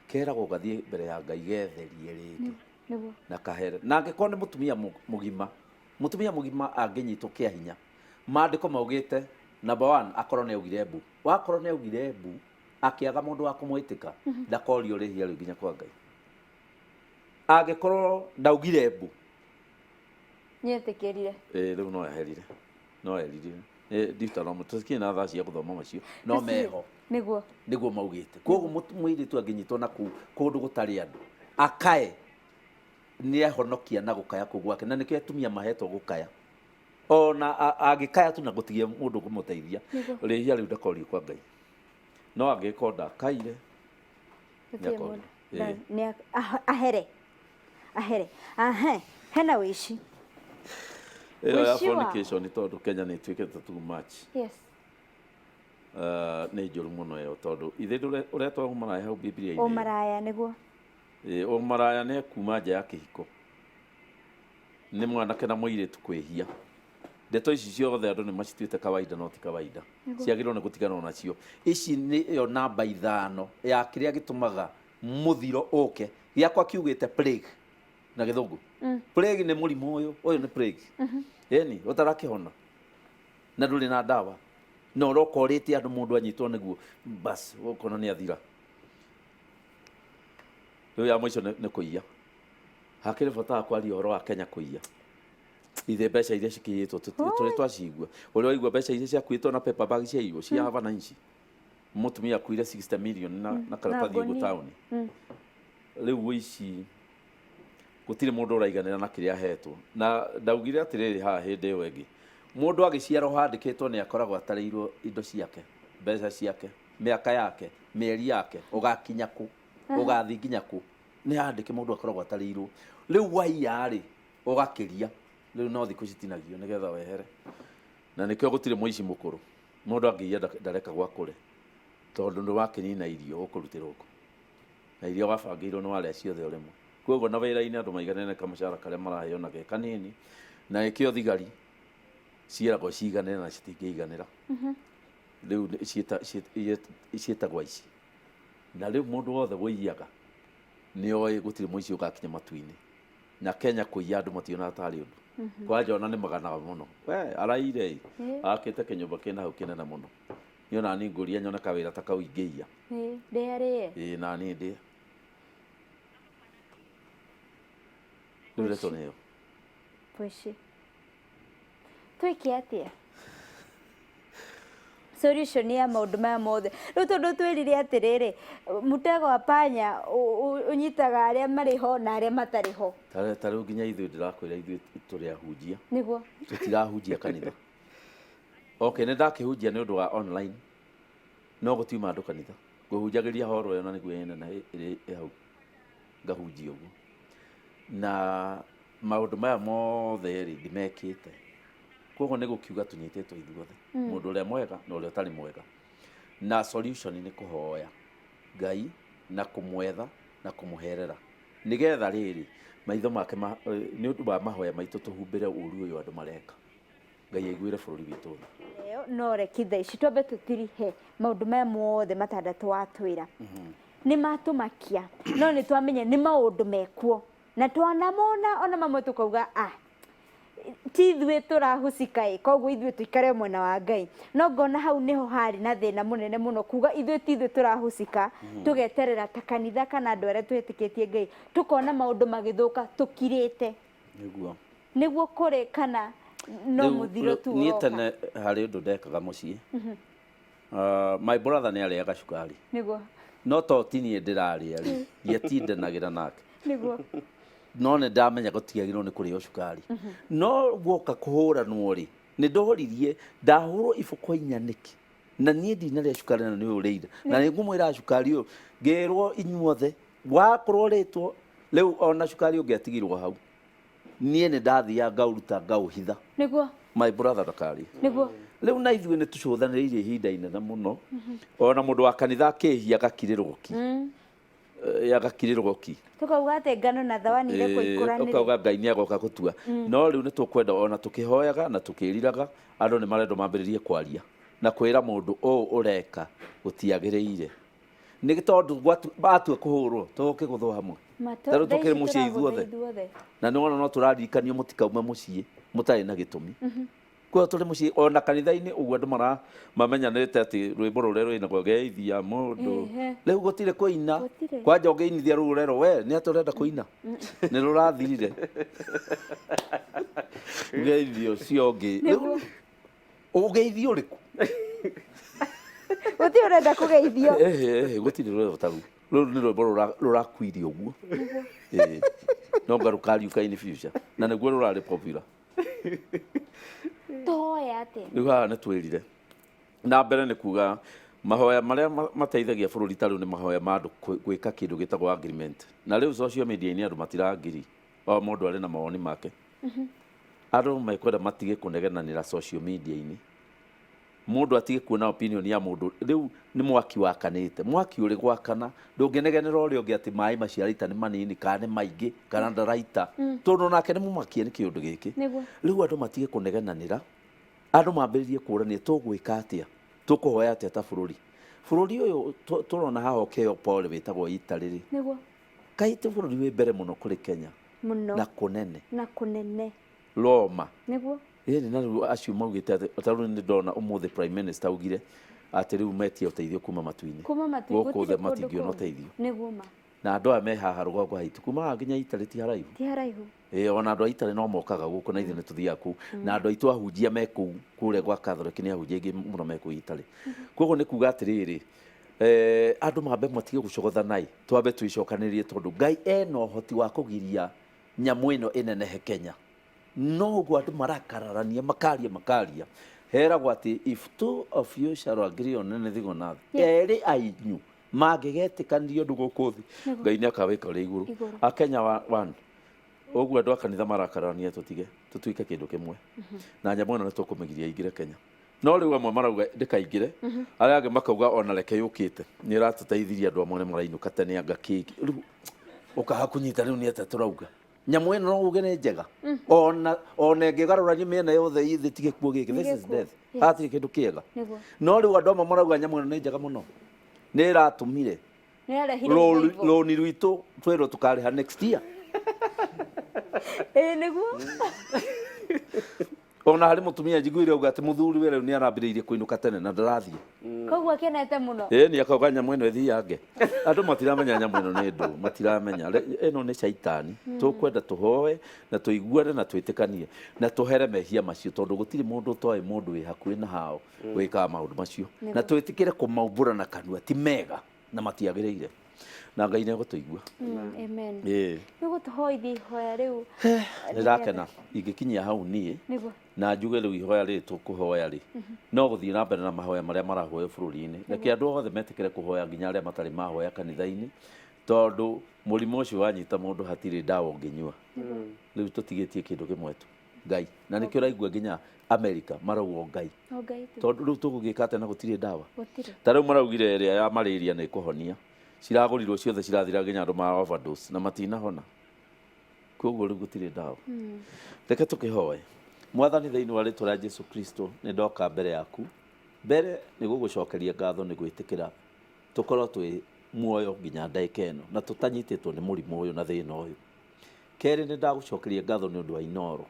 keragwo gathie mbere ya Ngai getherie ringi na kahere, na angĩkorwo nĩ mutumia mugima angĩnyitwo kĩa hinya, maandĩko maugĩte number 1 akorwo nĩ augire mbu, wakorwo nĩ augire mbu akĩaga mũndũ wa kũmwĩtĩka ndakorio rĩhia rĩu nginya kwa Ngai. Angĩkorwo ndaugire mbu nĩetĩkĩrire rĩu no erire Deuteronomy tusikie na thaa cia gũthoma macio no meho niguo maugĩte. Koguo mũirĩtu angĩnyitwo na kũndũ gũtarĩ andũ akae ni ahonokia na gukaya kuu gwake, na nikio atumia mahetwo gukaya ona agikaya tu na gutigia mundu kumuteithia rihia riu ndakorio kwa Ngai, no agikonda kaire ni ahere hena wishi ya fornication tondu Kenya ni twikete too much. Yes. Ni njuru muno yo tondu ithe uretwa umaraya hau Biblia-ini. Umaraya niguo umaraya ni kuma nja ya kihiko, ni mwanake na muiritu kwihia. Ndeto ici ciothe andu ni macituite kawaida no ti kawaida, ciagirwo ni gutigana nacio. Ici ni yo namba 5 ya kiria gitumaga muthiro uke giakwa kiugite plague na githungu. Plague ni murimu uyu ni plague yani utarakihona na nduri na dawa no urokorite andu mundu anyitwo niguo bas ukona ni athira. Riu ya mwisho ni kuiya, hakiri bata kwaria uhoro wa Kenya kuiya ithe mbeca iria cikiyitwo turi twacigua uri waigua mbeca iria ciakuitwo na paper bag cia iyo cia hava na inci mutumia kuire 60 million na karatathi ugu tauni. Riu ici gutire mundu uraiganira na kiria hetwo, na ndaugire atiriri ha hindi iyo ingi mundu agiciarwo handikitwo ni akoragwo atareirwo indo ciake, mbeca ciake, miaka yake, mieri yake, ugakinya ku ugathi nginya ku ni handike mundu akoragwo atareirwo. Riu waiya ri ugakiria riu no thiku citinagio nigetha wehere, na nikio gutire muici mukuru mundu angiya ndareka gwakure tondu ndu wakinina irio ukurutirwo ku na irio wabangirwo ni waria ciothe urimwe. Koguo na wira-ini andu maiganene kamucara karia maraheo na ge kanini, na ikio thigari ciaragwo ciiganene na citingĩiganĩra. Riu ciĩtagwo ici, na riu mundu wothe wĩiyaga nĩoĩ gũtirĩ mũici ũgakinya matu-inĩ, na Kenya kũiya andũ mationaga tarĩ ũndũ. Kwanja ona nĩ maganaga mũno, we araire akĩte kĩnyũmba kĩna hau kĩnene mũno, niona ni ngũria nyone kawĩra ta kau ingĩiya ndĩarĩe na niĩ ndĩe rĩu reto nĩyo Poici twĩke atĩa solution ya maundu maya mothe riu tondu twirire atiriri mutego wa panya unyitaga aria mari ho na aria matari ho tariu nginya ithuĩ ndĩrakwĩra ithuĩ tũrĩ ahunjia niguo tũtirahunjia kanitha Okay, nä ndakĩhunjia nĩ ũndũ wa online no gũtiuma andũ kanitha ngũhunjagĩria horo ĩyo na nĩguo ĩnene ĩrĩ hau ngahunjia ũguo na maũndũ maya mothe rĩ ndimekĩte koguo nĩ gũkiuga tũnyitĩtwo ithuothe mũndũ ũrĩa mwega na ũrĩa ũtarĩ mwega na solution nĩ kũhoya Ngai na kũmwetha na kũmũherera nĩgetha rĩrĩ maitho make nĩ ũndũ wa mahoya maitũ tũhumbĩre ũru ũyũ andũ mareka Ngai aiguĩre bũrũri witũ no reki thaa ici twambe tũtirihe maũndũ maya mothe matandatũ watwĩra nĩ matũmakia no nĩ twamenya nĩ maũndũ mekuo na twanamona ona mamwe tũkauga ti ithuĩ tũrahucika koguo ithuĩ tũikare mwena wa Ngai no ngona hau nĩho harĩ na thĩna mũnene mũno kuga ithuĩ ti ithuĩ tũrahucika tũgeterera ta kanitha kana andũ arĩa twĩtĩkĩtie Ngai tũkona maũndũ magĩthũka tũkirĩte nĩguo kũrĩ kana no mũthiro tu niĩ tene harĩ ũndũ ndekaga mũciĩ my brother nĩ arĩaga cukari nĩguo no to ti niĩ ndĩrarĩa rĩ ndiatindanagĩra nake nĩguo no nĩ ndamenya gũtiagĩrĩirwo nĩ kũrĩo cukari no guoka kũhũranwo rĩ nĩ ndoririe ndahũrwo iboko 4 nĩkĩ na niĩ ndinarĩa cukari na nĩ ũrĩire na nĩ ngũmwĩra cukari ũyũ ngĩrwo inyuothe wakorwo rĩtwo rĩu ona cukari ũngĩatigirwo hau niĩ nĩ ndathiaga ngauruta ngaũhitha nĩguo my brother ndakari nĩguo rĩu na ithuĩ nĩ tũcũthanĩrĩirie ihinda inene mũno ona mũndũ wa kanitha akĩhia agakirĩrwo ki agakirĩrwo ki tukauga atĩ ngano na thawani irĩkũ ikũranĩre ukauga Ngai nĩ agoka gũtua no rĩu nĩ tũkwenda ona tũkĩhoyaga na tũkĩriraga andũ nĩ marendwo mambĩrĩrie kwaria na kwĩra mũndũ ũũ ũreka gũtiagĩrĩire nĩ tondũ batua kũhũrwo tũke gũthwo hamwe tondũ tũkĩrĩ mũciĩ ithuothe na nĩ wona no tũrarikanio mũtikaume mũciĩ mũtarĩ na gĩtũmi kwa tũrĩ mũciĩ ona kanitha-inĩ ũguo andũ mamenyanĩte atĩ rwĩmbo rũrĩa rwĩnagwo geithia mũndũ rĩu gũtirĩ kũina kwanja ũngĩinithia rũu rero we nĩ atũrenda kũina nĩ rũrathirire geithio ũcio ũngĩ ũgeithio ũrĩkũ gũtirĩ ũrenda kũgeithio gũtirĩ rwĩmbo ta rũu nĩ rwĩmbo rũrakuirie ũguo no ngarũkariũka in future na nĩguo rũrarĩ popular toya atĩ rĩu haha nĩ twĩrire na mbere nĩ kuga mahoya marĩa mateithagia bũrũri ta rĩu nĩ mahoya ma andũ gwĩka kĩndũ gĩtagwo agreement na rĩu social media-inĩ andũ matirangiri o mũndũ arĩ na mawoni make andũ mekwenda matige kũnegenanĩra social media-inĩ mũndũ atige kuona opinion ya mũndũ rĩu nĩ mwaki wakanĩte mwaki ũrĩ gwakana ndũngĩnegenera ũrĩa ũngĩ atĩ maĩ macio araita nĩ manini kana nĩ maingĩ kana ndaraita tondũ nake nĩ mũmakie nĩ kĩũndũ gĩkĩ rĩu andũ matige kũnegenanĩra andũ mambĩrĩrie kũrania tũgwĩka atĩa tũkũhoya atĩa ta bũrũri ũyũ tũrona haha ũkĩheo Paul wĩtagwo Italy rĩ kaĩ ti bũrũri wĩ mbere mũno kũrĩ Kenya na kũnene Roma nĩguo na rĩu acio maugĩte atĩ tarĩu nĩ ndona ũmũthĩ prime minister augire atĩ rĩu metia ũteithio kuma matu-inĩ gũkũ thĩ matingĩona ũteithio na andũ aya me haha rũgongo haitũ kuma nginya Italy ti haraihu ona andũ a Italy no mokaga gũkũ na ithuĩ nĩ tũthiaga kũu na andũ aitũ ahunjia me kũu kũrĩa gwa Catholic nĩ ahunjia aingĩ mũno me kũu Italy koguo nĩ kuga atĩrĩrĩ andũ mambe matige gũcogothana twambe twĩcokanĩrĩrie tondũ Ngai ena ũhoti wa kũgiria nyamũ ĩno ĩnenehe Kenya no guo andũ marakararania makaria heragwo atĩ if two of you shall agree on anything on earth erĩ ainyu mangĩgetĩkanio ũndũ gũkũ thĩ Ngai nĩ akawĩka ũrĩa igũrũ akenya one ũguo andũ a kanitha marakararania tũtuĩke kĩndũ kĩmwe na nyamũ ĩno nĩ tũkũmĩgiria ingĩre Kenya no rĩu amwe marauga ndĩkaingĩre arĩa angĩ makauga ona reke yũkĩte nĩ ĩratũteithirie andũ amwe nĩ marainũka tene anga kĩngĩ rĩu ũkaga kũnyita rĩu nĩ atĩa tũrauga nyamũ ĩno no uge nĩ njega ona ĩngĩgarũrania mĩena yothe thĩ tige kuo gĩkĩ this is death hatirĩ kĩndũ kĩega no rĩu andũ amwe marauga nyamũ ĩno nĩ njega mũno nĩ ĩratũmire rũni rwitũ twĩrwo tũkarĩha next year nĩguo ona harĩ mũtumia njiguire auga atĩ mũthuri we rĩu nĩ arambĩrĩirie kũinũka tene na ndarathiĩ koguo akenete mũno nĩ akauga nyamũ ĩno ĩthiange andũ matiramenya nyamũ ĩno nĩ ndũ matiramenya ĩno nĩ caitani tũkwenda tũhoe na tũiguane na twĩtĩkanie na tũhere mehia macio tondũ gũtirĩ mũndũ ũtoĩ mũndũ wĩ hakuhĩ na hao wĩkaga maũndũ macio na twĩtĩkĩre kũmaumbũra na kanua ti mega na matiagĩrĩire na Ngai nĩ egũtũigua. Amen. Ĩĩ. Nĩ gũtũhoithi ihoya rĩu. Nĩndakena ingĩkinyia hau niĩ na njuge rĩu ihoya rĩrĩ tũkũhoya rĩ no gũthiĩ na mbere na mahoya marĩa marahoya bũrũri-inĩ. Reke andũ othe metĩkĩre kũhoya nginya arĩa matarĩ mahoya kanitha-inĩ, tondũ mũrimũ ũcio wanyita mũndũ hatirĩ ndawa ũngĩnyua. Rĩu tũtigĩtie kĩndũ kĩmwe tu, Ngai. Na nĩkĩo ũraigua nginya Amerika marauga Ngai, tondũ rĩu tũgũgĩka atĩa na gũtirĩ ndawa? Ta rĩu maraugire ĩrĩa ya malaria nĩ ĩkũhonia, ciragũrirwo ciothe cirathira nginya andũ ma overdose na matinahona. Koguo rĩu gũtirĩ ndawa. Reke tũkĩhoe. Mwathani thĩinĩ wa rĩĩtwa rĩa Jesũ Kristo nĩ ndoka mbere yaku, mbere nĩ gũgũcokeria ngatho nĩ gwĩtĩkĩra tũkorwo twĩ muoyo nginya ndagĩka ĩno na tũtanyitĩtwo nĩ mũrimũ ũyũ na thĩna ũyũ. Kerĩ nĩ ndagũcokeria ngatho nĩ ũndũ wa Inooro,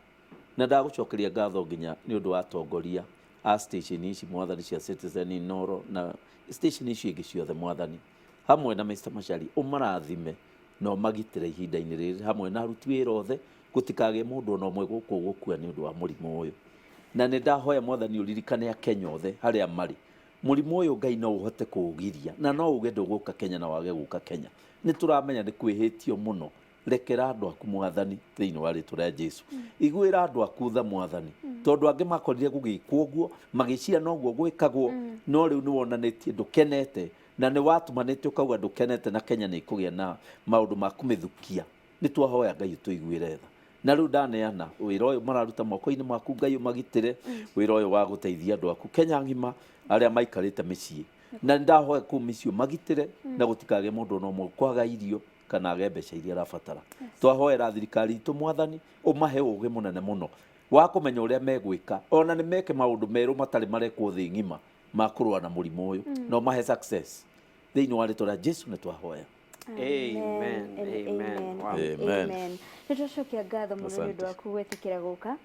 na ndagũcokeria ngatho nginya nĩ ũndũ wa atongoria a station ici Mwathani cia Citizen Inooro na station ici ingĩ ciothe Mwathani, hamwe na Mr. Machari ũmarathime na ũmagitĩre ihinda-inĩ rĩrĩ, hamwe na aruti wĩra othe, gũtikagĩe mũndũ ona ũmwe gũkũ gũkua nĩ ũndũ wa mũrimũ ũyũ. Na nĩ ndahoya Mwathani ũririkane Akenya othe harĩa marĩ. Mũrimũ ũyũ Ngai no ũhote kũũgiria na no uge ndũgũka Kenya na wage gũka Kenya. Nĩ tũramenya nĩ kwĩhĩtio mũno. Rekera andũ aku Mwathani thĩinĩ wa rĩĩtwa rĩa Jesũ. Iguĩra andũ aku tha Mwathani, tondũ angĩ makorire gũgĩkwo ũguo magĩciria noguo gwĩkagwo, no rĩu nĩ wonanĩtie ndũkenete na nĩ watũmanĩte ũkauga ndũkenete na Kenya nĩ ĩkũgĩa na maũndũ ma kũmĩthukia. Nĩ twahoya Ngai ũtũiguĩre tha. Na rĩu ndaneana wĩra ũyũ mararuta moko-inĩ maku Ngai ũmagitĩre, wĩra ũyũ wa gũteithia andũ aku Kenya ng'ima arĩa maikarĩte mĩciĩ. Na ndahoya kũu mĩciĩ ũmagitĩre na gũtikagĩe mũndũ ona ũmwe kwaga irio kana age mbeca iria arabatara. Twahoera thirikari itũ Mwathani ũmahe ũũgĩ mũnene mũno wa kũmenya ũrĩa megwĩka, ona nĩ meke maũndũ merũ matarĩ marekwo thĩ ng'ima ma kũrũa na mũrimũ ũyũ, na ũmahe success thĩinĩ wa rĩĩtwa rĩa Jesũ nĩ twahoya. Amen. Amen. Wow. Amen. Nĩtũcokia ngatho mũno nĩ ũndũ waku gwĩtĩkĩra gũka,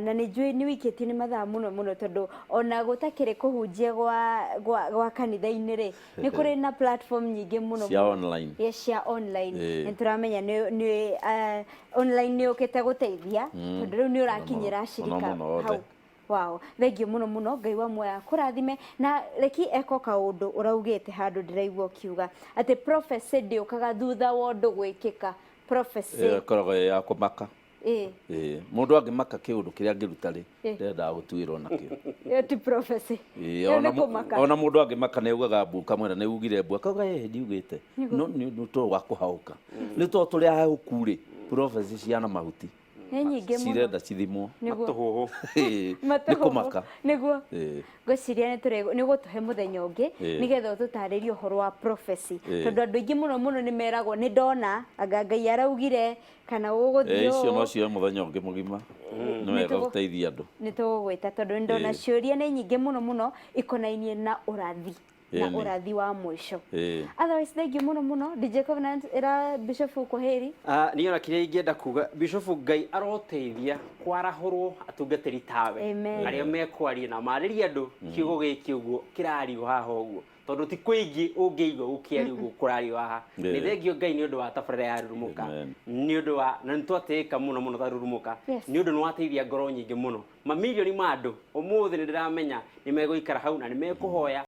na nĩ njũĩ nĩ wĩikĩtie nĩ mathaa mũno mũno, tondũ ona gũtakĩrĩ kũhunjia gwa kanitha-inĩ rĩ, nĩ kũrĩ na platform nyingĩ mũno cia online. Cia online. Nĩ tũramenya nĩ online nĩ ũkĩte gũteithia, tondũ rĩu nĩ ũrakinyĩra acirika hau. Wow, thengiũ mũno mũno, Ngai wa muoya kũrathime. Na reki eko kaũndũ ũraugĩte handũ ndĩraigua ũkiuga atĩ prophecy ndĩũkaga thutha wa ũndũ gwĩkĩka. Prophecy ĩkoragwo ya kũmaka. Mũndũ angĩmaka kĩũndũ kĩrĩa angĩruta rĩ, ndendaga gũtuĩrwo nakĩo. Ĩyo ti prophecy. Ona mũndũ angĩmaka nĩ augaga mbu kamwena nĩ ugire mbu akauga ndiugĩte, no nĩ tondũ wa kũhaũka. Nĩ tondũ tũrĩa haũku rĩ, prophecy ciana mahuti cirenda cithimwo matũhũhũ nĩ kũmaka nĩguo ngwĩciria nĩ gũtũhe mũthenya ũngĩ nĩgetha ũtũtarĩrie ũhoro wa prophecy, tondũ andũ aingĩ mũno mũno nĩ meragwo nĩ ndona anga Ngai araugire kana ũgũthiĩ icio no cio mũthenya ũngĩ mũgima nĩ wega gũteithia andũ. Nĩ tũgwĩta tondũ nĩ ndona ciũria nĩ nyingĩ mũno mũno ikonainie na ũrathi na ũrathi wa mũico. Otherwise thank you mũno mũno DJ Covenant era Bishop Kwaheri. Niĩ ona kĩrĩa ingĩenda kuga Bishop Ngai aroteithia kwarahũrwo atungatĩri tawe arĩa mekwaria na marĩria andũ kiugo gĩkĩ ũguo kĩrario haha ũguo, tondũ ti kũingĩ ũngĩigua gũkĩario ũguo kũrario haha. Nĩ thengio Ngai nĩ ũndũ wa tabarĩra ya Rurumuka, nĩ ũndũ wa na nĩ twatĩĩka mũno mũno ta Rurumuka, nĩ ũndũ nĩ wateithia ngoro nyingĩ mũno. Mamilioni ma andũ ũmũthĩ nĩ ndĩramenya nĩ megũikara hau na nĩ mekũhoya